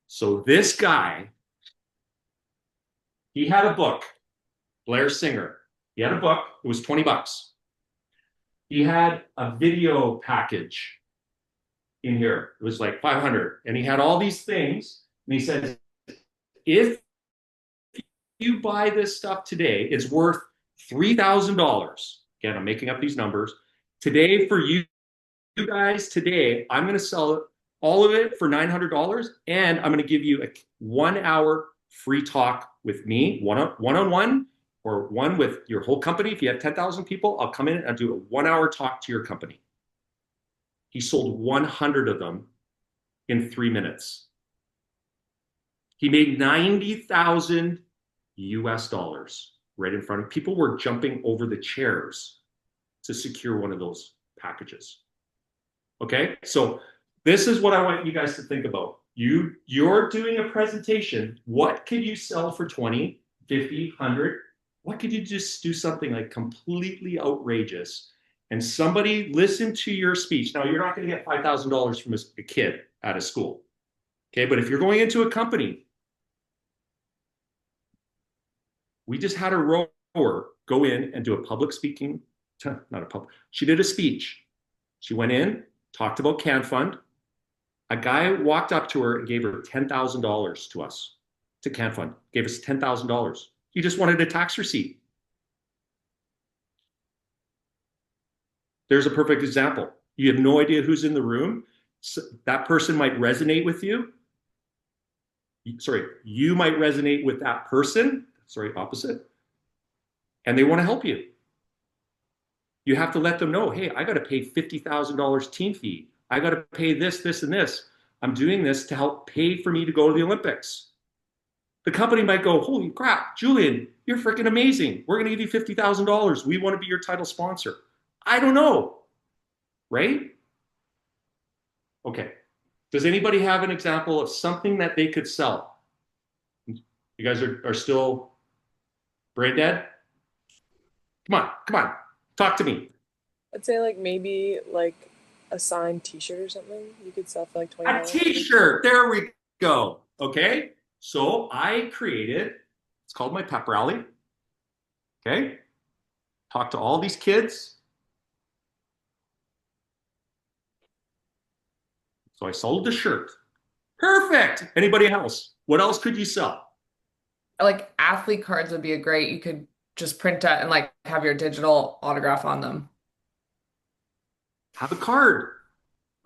So this guy, he had a book, Blair Singer. He had a book, it was $20. He had a video package in here. It was like 500. And he had all these things. And he said, if you buy this stuff today, it's worth $3,000. Again, I'm making up these numbers. Today, for you guys, today, I'm going to sell all of it for $900. And I'm going to give you a 1 hour free talk with me, one-on-one, or one with your whole company. If you have 10,000 people, I'll come in and do a 1 hour talk to your company. He sold 100 of them in 3 minutes. He made 90,000 US dollars right in front of people. Were jumping over the chairs to secure one of those packages. Okay, so this is what I want you guys to think about. You're doing a presentation. What could you sell for 20, 50, 100? What could you just do something like completely outrageous and somebody listen to your speech? Now, you're not going to get $5,000 from a kid at a school. Okay, but if you're going into a company, we just had a rower go in and do a public speaking, not a public, she did a speech. She went in, talked about CanFund. A guy walked up to her and gave her $10,000 to us, to CanFund, gave us $10,000. He just wanted a tax receipt. There's a perfect example. You have no idea who's in the room. So that person might resonate with you. Sorry, you might resonate with that person. Sorry, opposite. And they want to help you. You have to let them know, hey, I got to pay $50,000 team fee. I got to pay this, this, and this. I'm doing this to help pay for me to go to the Olympics. The company might go, holy crap, Julian, you're freaking amazing. We're going to give you $50,000. We want to be your title sponsor. I don't know, right? Okay. Does anybody have an example of something that they could sell? You guys are still brain dead? Come on. Talk to me. I'd say like maybe like a signed T-shirt or something you could sell for like $20. A T-shirt. There we go. Okay. So I created, it's called my pep rally. Okay. Talk to all these kids. So I sold the shirt. Perfect. Anybody else? What else could you sell? Like athlete cards would be a great, you could just print out and like have your digital autograph on them. Have a card.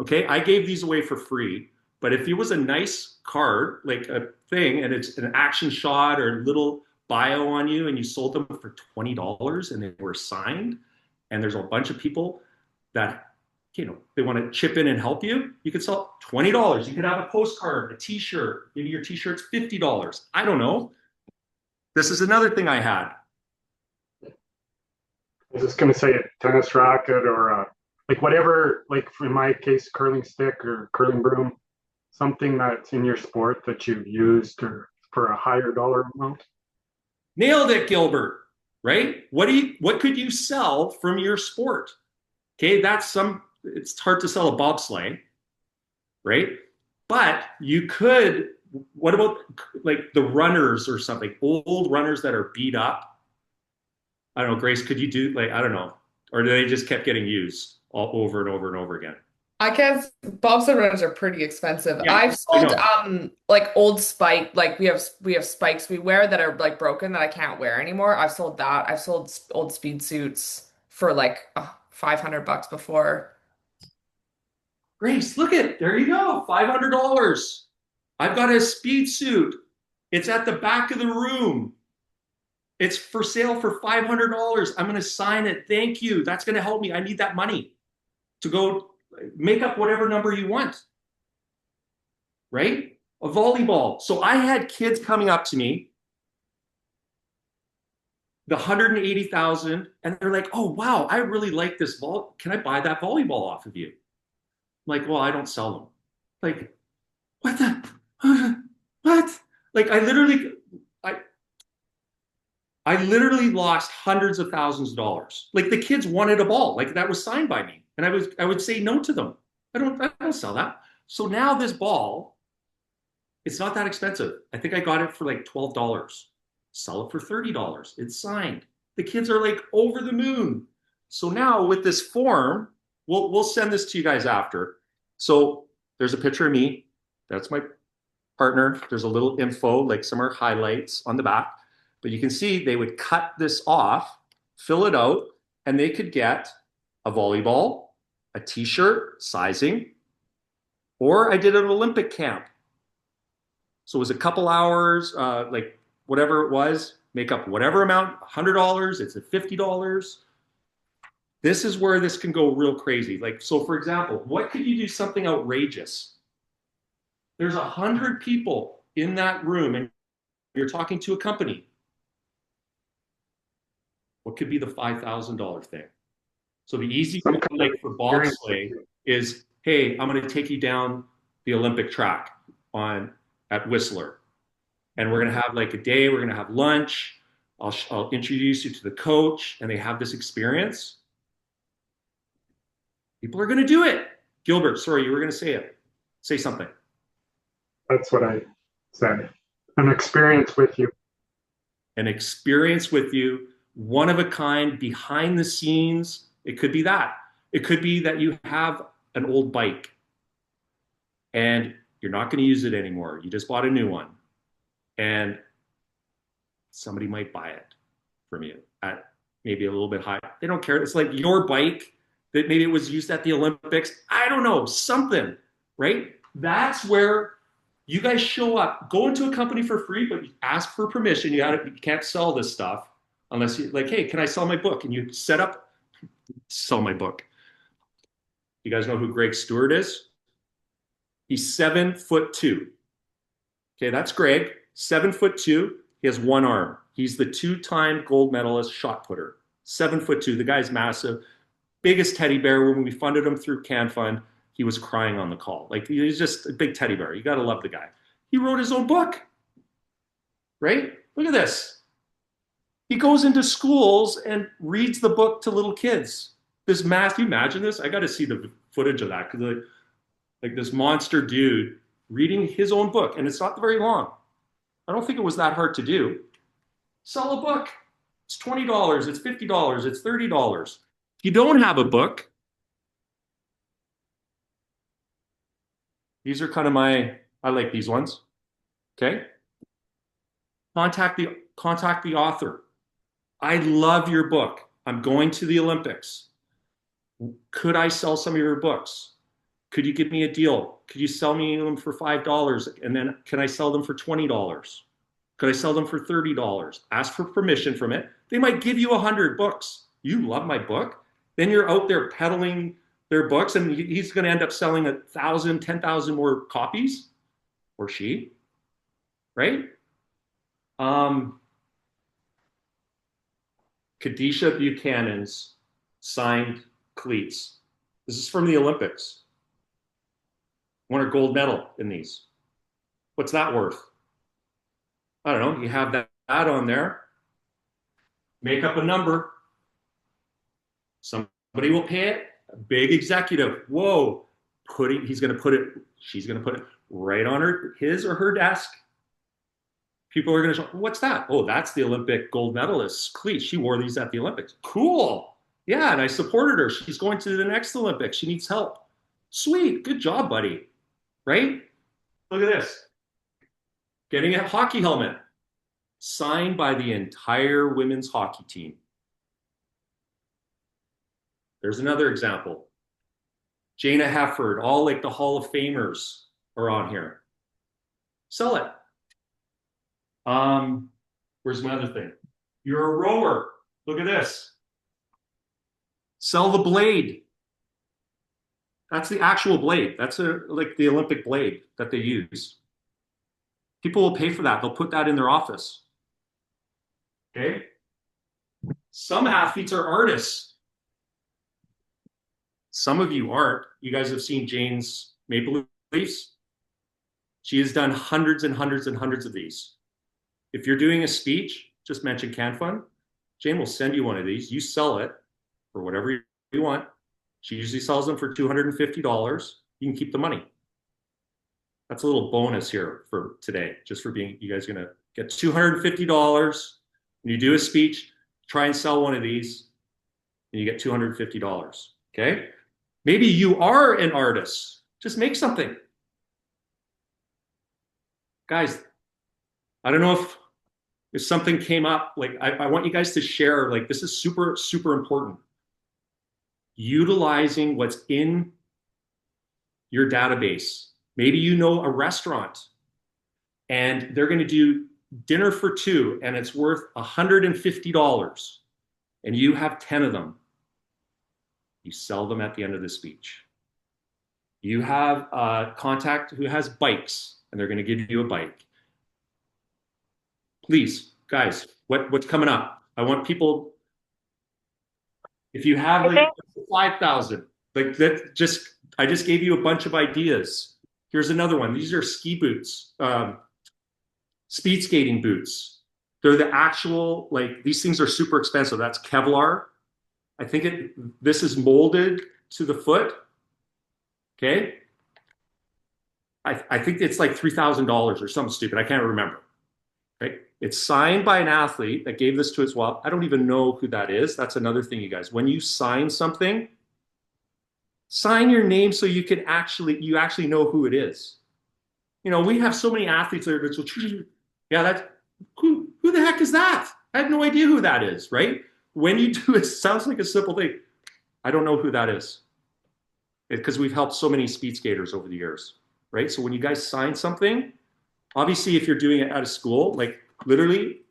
Okay, I gave these away for free, but if it was a nice card, like a thing, and it's an action shot or a little bio on you, and you sold them for $20 and they were signed, and there's a bunch of people that they want to chip in and help you, you could sell $20. You could have a postcard, a t-shirt, maybe your t-shirt's $50. I don't know. This is another thing I had. I was just going to say a tennis racket or like whatever, like in my case, curling stick or curling broom, something that's in your sport that you've used or for a higher dollar amount. Nailed it, Gilbert. Right? What could you sell from your sport? Okay, it's hard to sell a bobsleigh, right? But you could, what about like the runners or something, old runners that are beat up? I don't know, Grace, could you do like, I don't know, or do they just kept getting used all over and over and over again? I guess bobsled runners are pretty expensive. Yeah, I've I sold know. like old spike, like we have spikes we wear that are like broken that I can't wear anymore. I've sold that. I've sold old speed suits for like $500 before. Grace, look at, there you go, $500. I've got a speed suit. It's at the back of the room. It's for sale for $500. I'm going to sign it. Thank you. That's going to help me. I need that money to go make up whatever number you want. Right? A volleyball. So I had kids coming up to me, the 180,000, and they're like, "Oh, wow, I really like this ball. Can I buy that volleyball off of you?" I'm like, "Well, I don't sell them." Like, what the what? Like I I literally lost hundreds of thousands of dollars. Like the kids wanted a ball, like that was signed by me, and I would say no to them. I don't sell that. So now this ball, it's not that expensive. I think I got it for like $12. Sell it for $30. It's signed. The kids are like over the moon. So now with this form, we'll send this to you guys after. So there's a picture of me. That's my partner. There's a little info, like some are highlights on the back. But you can see they would cut this off, fill it out, and they could get a volleyball, a t-shirt, sizing, or I did an Olympic camp. So it was a couple hours, like whatever it was, make up whatever amount, $100, it's at $50. This is where this can go real crazy. Like, so for example, what could you do something outrageous? There's 100 people in that room and you're talking to a company. What could be the $5,000 thing? So the easy thing, like for bobsleigh, is, hey, I'm going to take you down the Olympic track at Whistler, and we're going to have like a day. We're going to have lunch. I'll introduce you to the coach, and they have this experience. People are going to do it. Gilbert, sorry, you were going to say it. Say something. That's what I said. An experience with you. An experience with you, one of a kind, behind the scenes. It could be that. It could be that you have an old bike and you're not going to use it anymore. You just bought a new one. And somebody might buy it from you at maybe a little bit high. They don't care. It's like your bike that maybe it was used at the Olympics. I don't know, something, right? That's where you guys show up. Go into a company for free, but you ask for permission. You can't sell this stuff unless you're like, hey, can I sell my book? And you set up, sell my book. You guys know who Greg Stewart is? He's 7'2". Okay, that's Greg, 7'2". He has one arm. He's the two-time gold medalist shot putter. 7'2". The guy's massive. Biggest teddy bear. When we funded him through CanFund, he was crying on the call. Like, he's just a big teddy bear. You got to love the guy. He wrote his own book, right? Look at this. He goes into schools and reads the book to little kids. This mass, you imagine this? I got to see the footage of that because like this monster dude reading his own book, and it's not very long. I don't think it was that hard to do. Sell a book. It's $20, it's $50, it's $30. If you don't have a book, These are kind of I like these ones. Okay. Contact the author. I love your book. I'm going to the Olympics. Could I sell some of your books? Could you give me a deal? Could you sell me them for $5? And then can I sell them for $20? Could I sell them for $30? Ask for permission from it. They might give you 100 books. You love my book. Then you're out there peddling their books, and he's going to end up selling 1,000, 10,000 more copies, or she, right? Kadisha Buchanan's signed cleats. This is from the Olympics. Won a gold medal in these. What's that worth? I don't know. You have that on there. Make up a number. Somebody will pay it. A big executive. Whoa. She's going to put it right on his or her desk. People are going to say, what's that? Oh, that's the Olympic gold medalist cleat. She wore these at the Olympics. Cool. Yeah, and I supported her. She's going to the next Olympics. She needs help. Sweet. Good job, buddy. Right? Look at this. Getting a hockey helmet signed by the entire women's hockey team. There's another example. Jana Hefford, all like the Hall of Famers are on here. Sell it. Where's my other thing? You're a rower. Look at this. Sell the blade. That's the actual blade. That's like the Olympic blade that they use. People will pay for that. They'll put that in their office. Okay? Some athletes are artists. Some of you aren't. You guys have seen Jane's Maple Leafs. She has done hundreds and hundreds and hundreds of these. If you're doing a speech, just mention CanFund. Jane will send you one of these. You sell it for whatever you want. She usually sells them for $250. You can keep the money. That's a little bonus here for today, just for being, you guys are going to get $250. When you do a speech, try and sell one of these, and you get $250. Okay? Maybe you are an artist. Just make something. Guys, I don't know if something came up, like I want you guys to share, like this is super, super important. Utilizing what's in your database. Maybe you know a restaurant and they're going to do dinner for two and it's worth $150 and you have 10 of them. You sell them at the end of the speech. You have a contact who has bikes and they're going to give you a bike. Please, guys, what's coming up? I want people, if you have like 5,000, like that, I just gave you a bunch of ideas. Here's another one. These are ski boots, speed skating boots. They're the actual, like these things are super expensive. That's Kevlar. I think this is molded to the foot. Okay. I think it's like $3,000 or something stupid. I can't remember. Right? It's signed by an athlete that gave this to us. Well, I don't even know who that is. That's another thing, you guys. When you sign something, sign your name so you actually know who it is. You know, we have so many athletes that are, yeah, who the heck is that? I have no idea who that is, right? When you do it, sounds like a simple thing. I don't know who that is. Because we've helped so many speed skaters over the years, right? So when you guys sign something, obviously, if you're doing it at a school, like literally,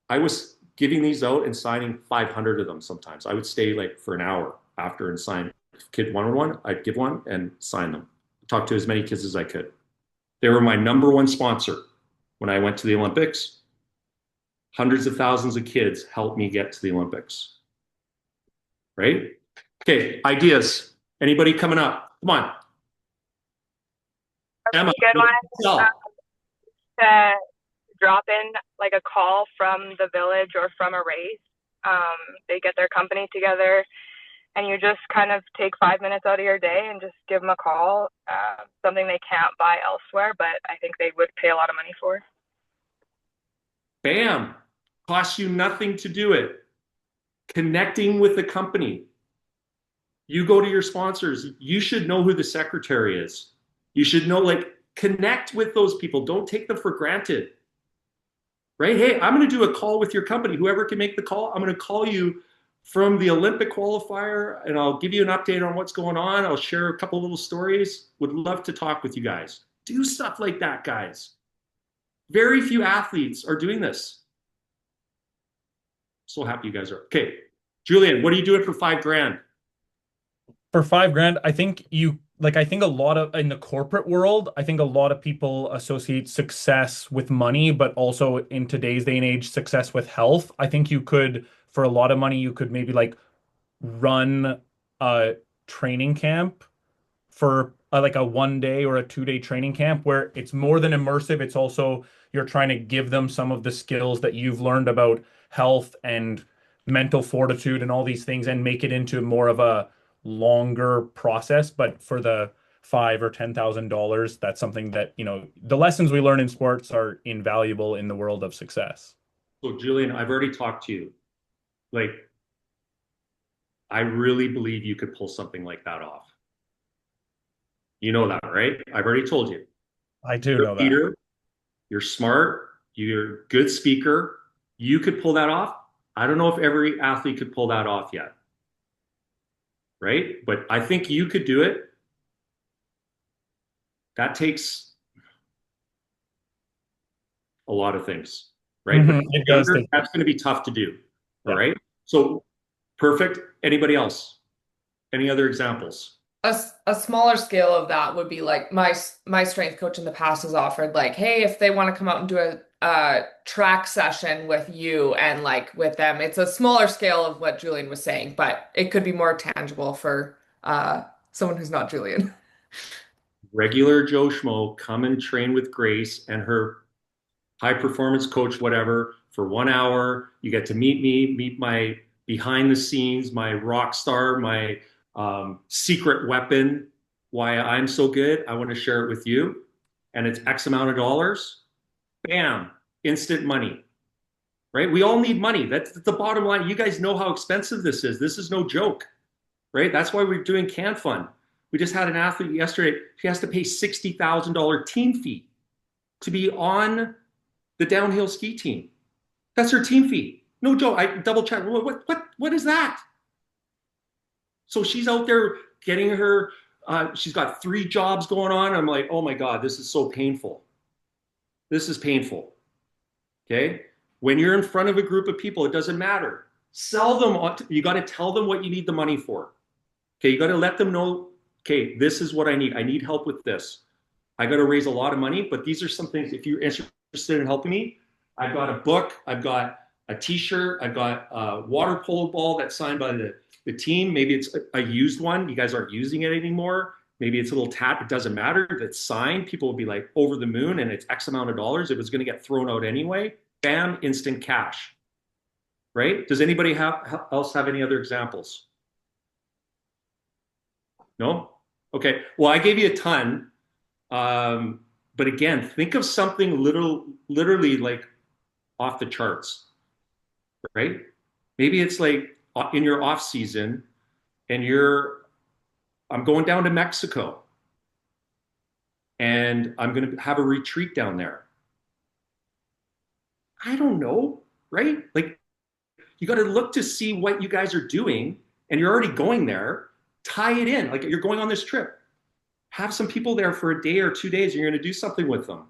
I was giving these out and signing 500 of them sometimes. I would stay like for an hour after and sign. If kid wanted one, I'd give one and sign them. Talk to as many kids as I could. They were my number one sponsor when I went to the Olympics. Hundreds of thousands of kids helped me get to the Olympics. Right? Okay, ideas. Anybody coming up? Come on. Emma, good one. To drop in like a call from the village or from a race. They get their company together and you just kind of take 5 minutes out of your day and just give them a call. Something they can't buy elsewhere, but I think they would pay a lot of money for. Bam. Costs you nothing to do it. Connecting with the company. You go to your sponsors. You should know who the secretary is. You should know, like, connect with those people. Don't take them for granted, right? Hey, I'm going to do a call with your company. Whoever can make the call, I'm going to call you from the Olympic qualifier and I'll give you an update on what's going on. I'll share a couple little stories. Would love to talk with you guys. Do stuff like that, guys. Very few athletes are doing this. So happy you guys are. Okay, Julian, what are you doing for $5,000? For $5,000, I think I think a lot of in the corporate world, I think a lot of people associate success with money, but also in today's day and age, success with health. I think you could, for a lot of money, you could maybe like run a training camp for like a 1 day or a 2 day training camp where it's more than immersive. It's also you're trying to give them some of the skills that you've learned about health and mental fortitude and all these things and make it into more of a longer process. But for the five or $10,000, that's something that, the lessons we learn in sports are invaluable in the world of success. So, Julian, I've already talked to you. Like, I really believe you could pull something like that off. You know that, right? I've already told you. I do You're know a that. leader, you're smart, you're a good speaker. You could pull that off. I don't know if every athlete could pull that off yet. Right? But I think you could do it. That takes a lot of things, right? But It does younger, take. that's going to be tough to do. All Yeah. right. So perfect. Anybody else? Any other examples? A smaller scale of that would be like my strength coach in the past has offered like, hey, if they want to come out and do a track session with you and like with them, it's a smaller scale of what Julian was saying, but it could be more tangible for someone who's not Julian. Regular Joe Schmo come and train with Grace and her high performance coach, whatever, for 1 hour. You get to meet me, meet my behind the scenes, my rock star, my secret weapon, why I'm so good. I want to share it with you. And it's X amount of dollars. Bam, instant money, right? We all need money. That's the bottom line. You guys know how expensive this is. This is no joke, right? That's why we're doing Can Fund. We just had an athlete yesterday. She has to pay $60,000 team fee to be on the downhill ski team. That's her team fee. No joke. I double checked. What is that? So she's out there getting her. She's got 3 jobs going on. I'm like, oh my God, this is so painful. This is painful. Okay. When you're in front of a group of people, it doesn't matter. Sell them. You got to tell them what you need the money for. Okay. You got to let them know, okay, this is what I need. I need help with this. I got to raise a lot of money, but these are some things, if you're interested in helping me, I've got a book, I've got a t-shirt, I've got a water polo ball that's signed by the team. Maybe it's a used one. You guys aren't using it anymore. Maybe it's a little tap. It doesn't matter. If it's signed, people will be like over the moon and it's X amount of dollars. If it's going to get thrown out anyway, bam, instant cash. Right? Does anybody else have any other examples? No? Okay. Well, I gave you a ton. But again, think of something literally like off the charts, right? Maybe it's like in your off season and I'm going down to Mexico and I'm going to have a retreat down there. I don't know, right? Like you got to look to see what you guys are doing and you're already going there, tie it in. Like you're going on this trip. Have some people there for a day or 2 days and you're going to do something with them.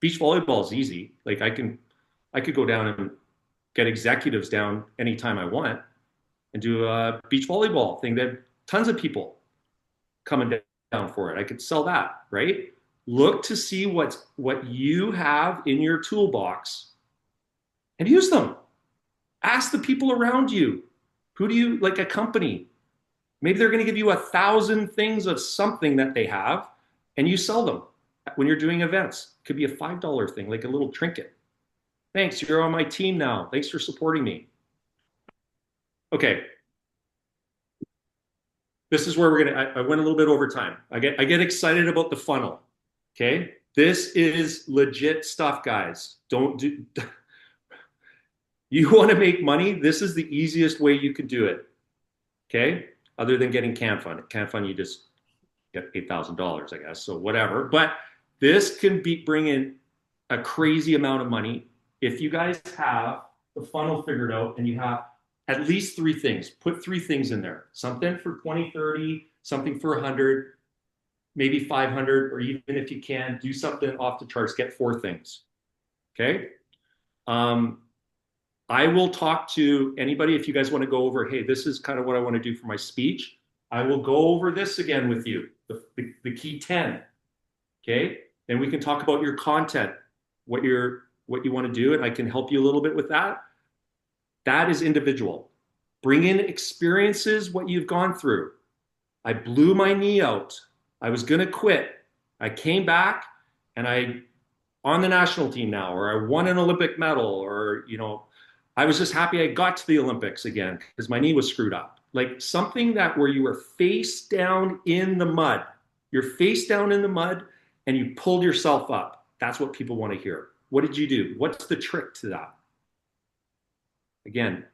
Beach volleyball is easy. Like I could go down and get executives down anytime I want and do a beach volleyball thing that tons of people coming down for it. I could sell that, right? Look to see what you have in your toolbox and use them. Ask the people around you. Who do you like a company? Maybe they're going to give you 1,000 things of something that they have and you sell them when you're doing events. It could be a $5 thing, like a little trinket. Thanks, you're on my team now. Thanks for supporting me. Okay. This is where I went a little bit over time. I get excited about the funnel. Okay. This is legit stuff, guys. You want to make money? This is the easiest way you can do it. Okay. Other than getting Can Fund. Can Fund, you just get $8,000, I guess. So whatever. But this can bring in a crazy amount of money if you guys have the funnel figured out and you have at least three things. Put three things in there. Something for 20, 30, something for 100, maybe 500, or even if you can, do something off the charts. Get four things. Okay. I will talk to anybody if you guys want to go over, hey, this is kind of what I want to do for my speech. I will go over this again with you, the key 10. Okay. Then we can talk about your content, what you want to do, and I can help you a little bit with that. That is individual. Bring in experiences, what you've gone through. I blew my knee out. I was going to quit. I came back and I on the national team now, or I won an Olympic medal, or, I was just happy I got to the Olympics again because my knee was screwed up. Like something that where you were face down in the mud. You're face down in the mud and you pulled yourself up. That's what people want to hear. What did you do? What's the trick to that? Again,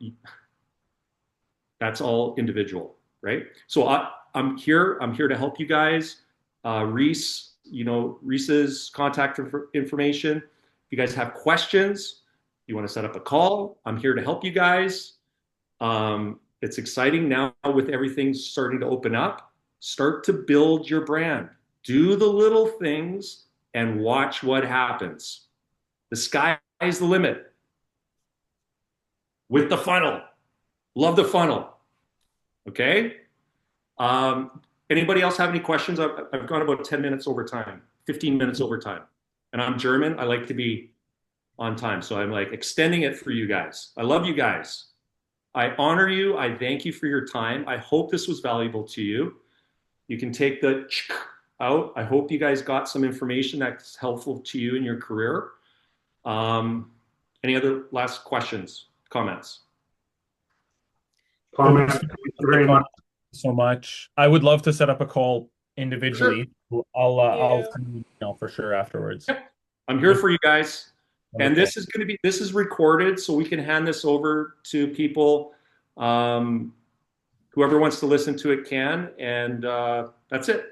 that's all individual, right? So I'm here to help you guys. Reese, Reese's contact information. If you guys have questions, you want to set up a call, I'm here to help you guys. It's exciting now with everything starting to open up. Start to build your brand. Do the little things and watch what happens. The sky is the limit. With the funnel. Love the funnel. Okay? Anybody else have any questions? I've gone about 10 minutes over time, 15 minutes over time. And I'm German. I like to be on time. So I'm like extending it for you guys. I love you guys. I honor you. I thank you for your time. I hope this was valuable to you. You can take the out. I hope you guys got some information that's helpful to you in your career. Any other last questions, comments? Comment. Thank you very much. So much. I would love to set up a call individually. Sure. I'll send you an email for sure afterwards. Yep. I'm here for you guys. Okay. And this is recorded, so we can hand this over to people. Whoever wants to listen to it can, and that's it.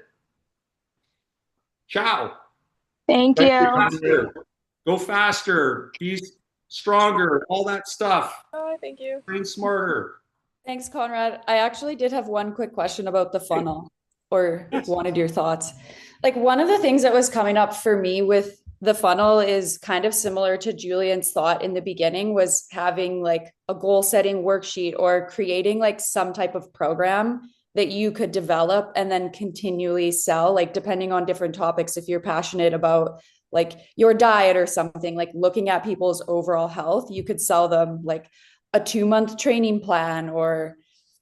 Ciao. Thank you. Go faster. Be stronger. All that stuff. Oh, thank you. Train smarter. Thanks, Conrad. I actually did have one quick question about the funnel, or wanted your thoughts. Like one of the things that was coming up for me with the funnel is kind of similar to Julian's thought in the beginning, was having like a goal setting worksheet or creating like some type of program that you could develop and then continually sell, like depending on different topics. If you're passionate about like your diet or something, like looking at people's overall health, you could sell them like a 2-month training plan, or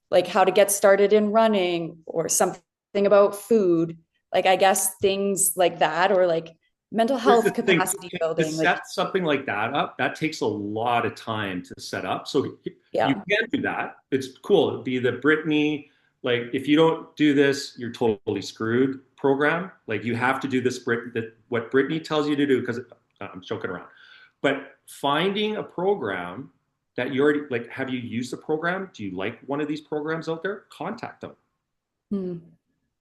like how to get started in running, or something about food. Like, I guess things like that, or like mental health capacity building. To set something like that up, that takes a lot of time to set up. So you can do that. It's cool. It'd be the Brittany, like if you don't do this, you're totally screwed program. Like you have to do this, what Brittany tells you to do, because I'm joking around. But finding a program that you already, like, have you used a program? Do you like one of these programs out there? Contact them.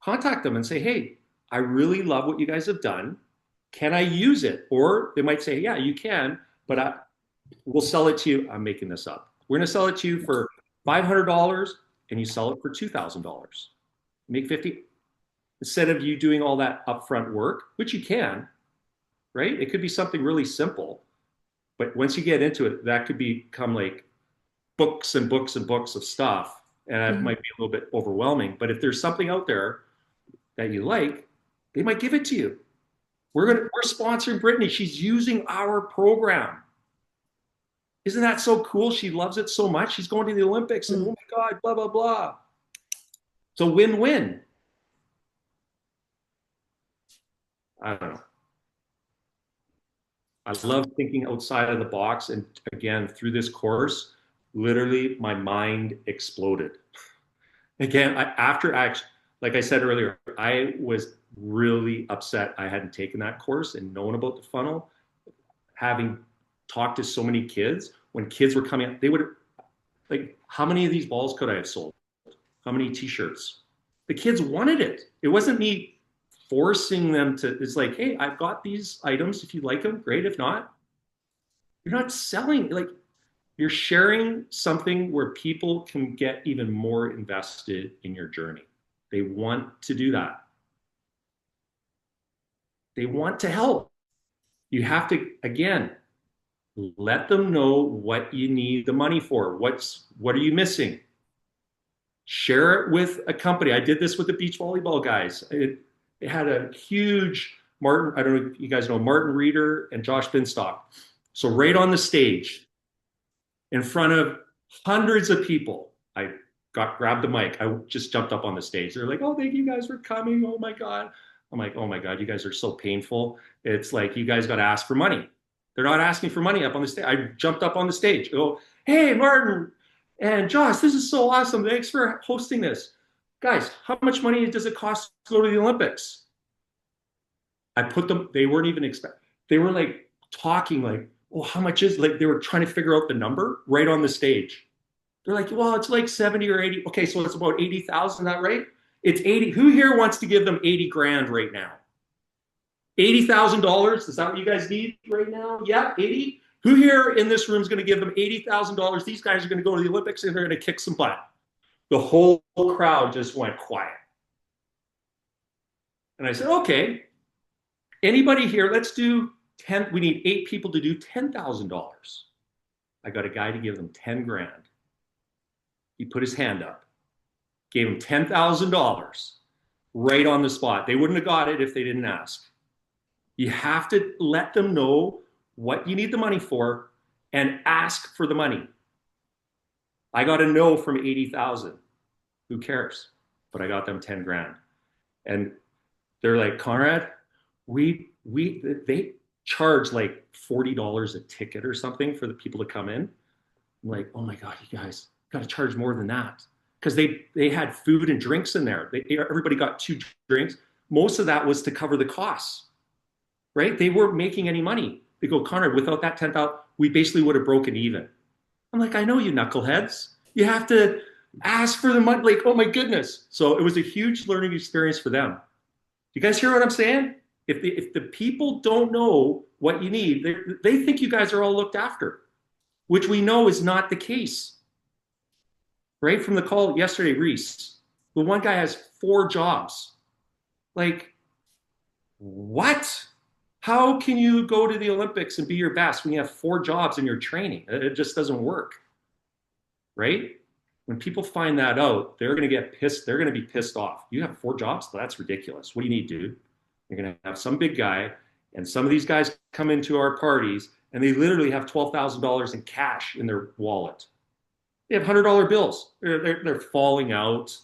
Contact them and say, hey, I really love what you guys have done. Can I use it? Or they might say, yeah, you can, but we'll sell it to you. I'm making this up. We're going to sell it to you for $500 and you sell it for $2,000. Make 50 instead of you doing all that upfront work, which you can, right? It could be something really simple. But once you get into it, that could become like books and books and books of stuff. And it might be a little bit overwhelming. But if there's something out there that you like, they might give it to you. We're sponsoring Brittany. She's using our program. Isn't that so cool? She loves it so much. She's going to the Olympics and oh my God, blah, blah, blah. So win-win. I don't know. I love thinking outside of the box. And again, through this course, literally my mind exploded. Again, like I said earlier, I was really upset I hadn't taken that course and known about the funnel. Having talked to so many kids, when kids were coming up, they would, like, how many of these balls could I have sold? How many t-shirts? The kids wanted it. It wasn't me forcing them to, it's like, hey, I've got these items. If you like them, great. If not, you're not selling. Like, you're sharing something where people can get even more invested in your journey. They want to do that. They want to help. You have to, again, let them know what you need the money for. What are you missing? Share it with a company. I did this with the beach volleyball guys. It had a huge Martin, I don't know if you guys know Martin Reeder and Josh Binstock. So right on the stage, in front of hundreds of people, I grabbed the mic. I just jumped up on the stage. They're like, "Oh, thank you guys for coming. Oh my God." I'm like, "Oh my God, you guys are so painful. It's like you guys got to ask for money." They're not asking for money up on the stage. I jumped up on the stage. I go, "Hey, Martin and Josh, this is so awesome. Thanks for hosting this. Guys, how much money does it cost to go to the Olympics?" I put them, they weren't even expecting, they were like talking like, "Oh, how much is," like they were trying to figure out the number right on the stage. They're like, "Well, it's like 70 or 80. Okay, so it's about 80,000, that right? It's 80. Who here wants to give them 80 grand right now? $80,000? Is that what you guys need right now? Yeah, 80. Who here in this room is going to give them $80,000? These guys are going to go to the Olympics and they're going to kick some butt." The whole crowd just went quiet. And I said, "Okay, anybody here, let's do 10, we need 8 people to do $10,000. I got a guy to give them 10 grand. He put his hand up, gave him $10,000 right on the spot. They wouldn't have got it if they didn't ask. You have to let them know what you need the money for and ask for the money. I got a no from 80,000. Who cares? But I got them 10 grand. And they're like, "Conrad, they charge like $40 a ticket or something for the people to come in." I'm like, "Oh my God, you guys got to charge more than that." Because they had food and drinks in there. Everybody got 2 drinks. Most of that was to cover the costs, right? They weren't making any money. They go, "Conrad, without that 10,000, we basically would have broken even." I'm like, "I know, you knuckleheads. You have to ask for the money." Like, oh my goodness. So it was a huge learning experience for them. You guys hear what I'm saying? If the people don't know what you need, they think you guys are all looked after, which we know is not the case. Right from the call yesterday, Reese, the one guy has 4 jobs. Like, what? How can you go to the Olympics and be your best when you have 4 jobs in your training? It just doesn't work, right? When people find that out, they're going to get pissed. They're going to be pissed off. "You have 4 jobs? That's ridiculous. What do you need, dude?" You're going to have some big guy, and some of these guys come into our parties, and they literally have $12,000 in cash in their wallet. They have $100 bills. They're falling out.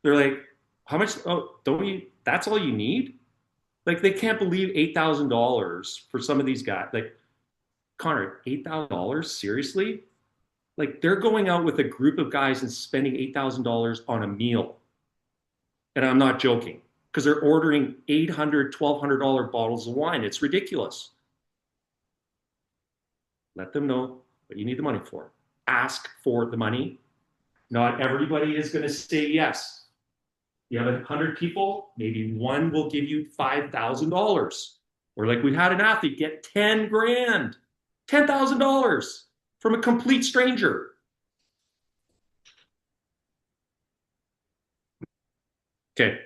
They're like, "How much? Oh, don't you? That's all you need?" Like, they can't believe $8,000 for some of these guys. Like, "Connor, $8,000? Seriously?" Like, they're going out with a group of guys and spending $8,000 on a meal. And I'm not joking, because they're ordering $800, $1,200 bottles of wine. It's ridiculous. Let them know what you need the money for. Ask for the money. Not everybody is going to say yes. You have 100 people, maybe one will give you $5,000. Or like we had an athlete get 10 grand, $10,000 from a complete stranger. Okay.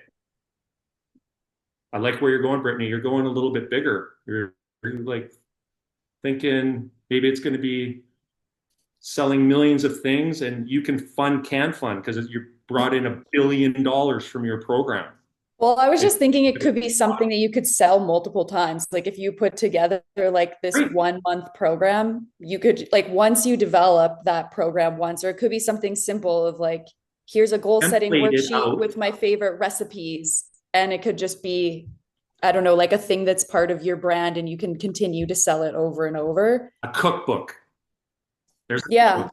I like where you're going, Brittany. You're going a little bit bigger. You're like thinking maybe it's going to be selling millions of things, and you can fund because you brought in $1 billion from your program. Well, I was just thinking it could be something that you could sell multiple times. Like if you put together like this Great. 1 month program, you could like once you develop that program once, or it could be something simple of like, here's a goal setting worksheet with my favorite recipes. And it could just be, I don't know, like a thing that's part of your brand and you can continue to sell it over and over. A cookbook. There's Yeah.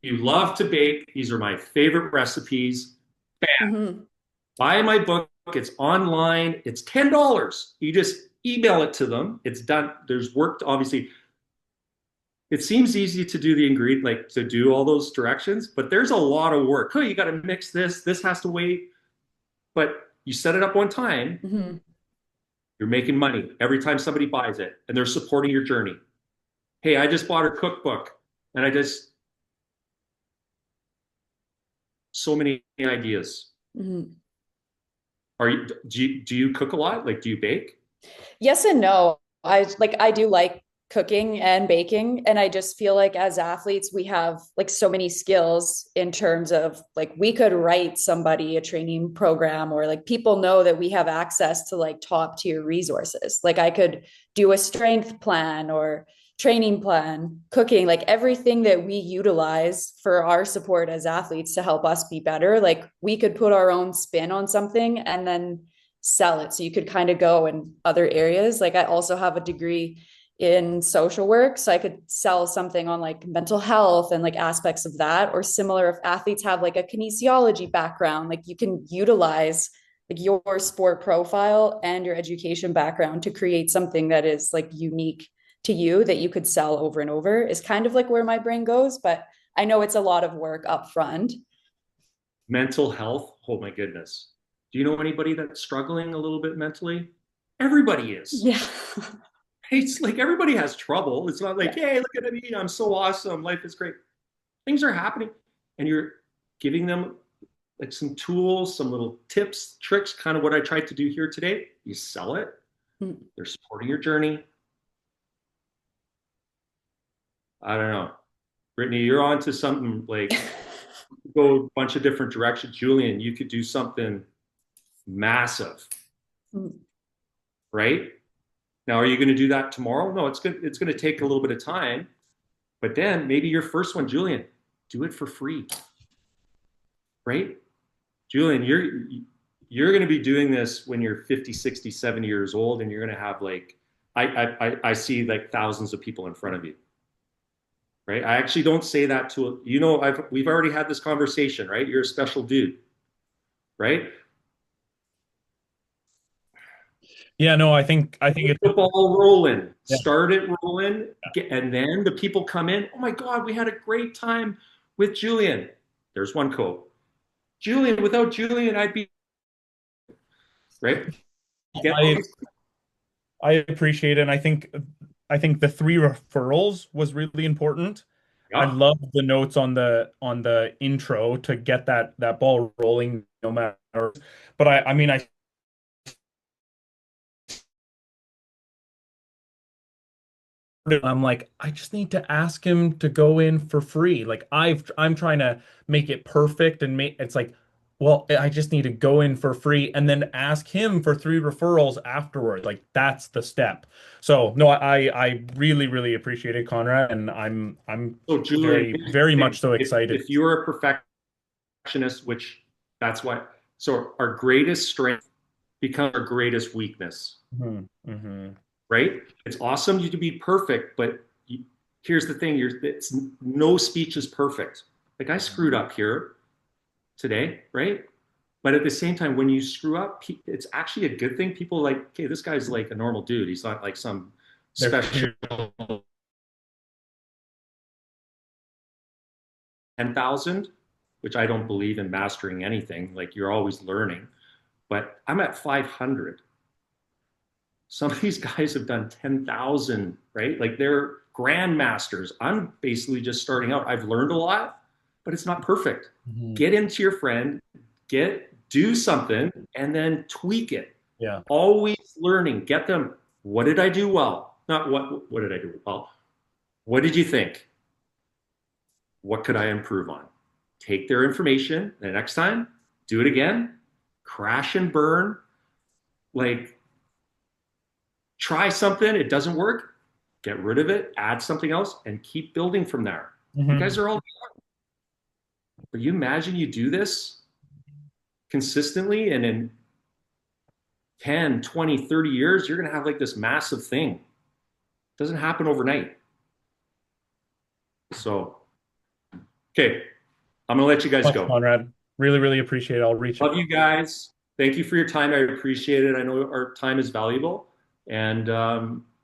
You love to bake. These are my favorite recipes. Bam. Mm-hmm. Buy my book. It's online. It's $10. You just email it to them. It's done. There's work to, obviously. It seems easy to do the ingredient, like to do all those directions, but there's a lot of work. Oh, you got to mix this. This has to wait. But you set it up one time, Mm-hmm. you're making money every time somebody buys it, and they're supporting your journey. Hey, I just bought a cookbook, and so many ideas. Mm-hmm. Do you cook a lot? Like, do you bake? Yes and no. I do like cooking and baking, and I just feel like as athletes we have like so many skills in terms of like we could write somebody a training program, or like people know that we have access to like top tier resources. Like I could do a strength plan or training plan, cooking, like everything that we utilize for our support as athletes to help us be better. Like we could put our own spin on something and then sell it. So you could kind of go in other areas. Like I also have a degree in social work, so I could sell something on like mental health and like aspects of that. Or similar, if athletes have like a kinesiology background, like you can utilize like your sport profile and your education background to create something that is like unique to you that you could sell over and over, is kind of like where my brain goes. But I know it's a lot of work up front. Mental health. Oh my goodness. Do you know anybody that's struggling a little bit mentally? Everybody is. Yeah. It's like everybody has trouble. It's not like, hey, look at me, I'm so awesome, life is great. Things are happening, and you're giving them like some tools, some little tips, tricks, kind of what I tried to do here today. You sell it. They're supporting your journey. I don't know. Brittany, you're on to something like go a bunch of different directions. Julian, you could do something massive, right? Now, are you going to do that tomorrow? No, it's good. It's going to take a little bit of time, but then maybe your first one, Julian, do it for free, right? Julian, you're going to be doing this when you're 50, 60, 70 years old, and you're going to have like, I see like thousands of people in front of you, right? I actually don't say that to, we've already had this conversation, right? You're a special dude, right? Yeah, no, I think it's the ball rolling, yeah. Start it rolling, and then the people come in. Oh my God, we had a great time with Julian. There's one quote. Julian, without Julian, I'd be right. I appreciate it. And I think the 3 referrals was really important. Yeah. I love the notes on the intro to get that ball rolling no matter. But I mean I'm like, I just need to ask him to go in for free. Like I'm trying to make it perfect and it's like, well, I just need to go in for free and then ask him for 3 referrals afterward. Like that's the step. So no, I really, really appreciate it, Conrad. And I'm so Julian, very, very much so excited. If you're a perfectionist, which that's what, so our greatest strength becomes our greatest weakness. Right? It's awesome you to be perfect, but here's the thing: no speech is perfect. Like I screwed up here today, right? But at the same time, when you screw up, it's actually a good thing. People are like, okay, this guy's like a normal dude. He's not like some special 10,000, which I don't believe in mastering anything. Like you're always learning, but I'm at 500. Some of these guys have done 10,000, right? Like they're grandmasters. I'm basically just starting out. I've learned a lot, but it's not perfect. Get into your friend, do something, and then tweak it. Yeah. Always learning. Get them. What did I do well? Not what did I do well? What did you think? What could I improve on? Take their information. The next time, do it again. Crash and burn. Like, try something, it doesn't work, get rid of it, add something else, and keep building from there. You guys are all young. But you imagine you do this consistently, and in 10, 20, 30 years, you're going to have like this massive thing. It doesn't happen overnight. So, okay, I'm going to let you guys go. Conrad, really, really appreciate it. I'll reach out. Love you guys. Thank you for your time. I appreciate it. I know our time is valuable. And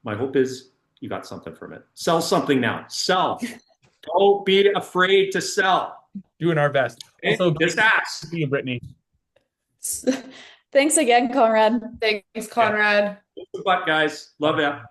my hope is you got something from it. Sell something now. Sell. Don't be afraid to sell. Doing our best. Okay? Also, just ask. See you, Brittany. Thanks again, Conrad. Thanks, Conrad. Good luck, guys. Love ya.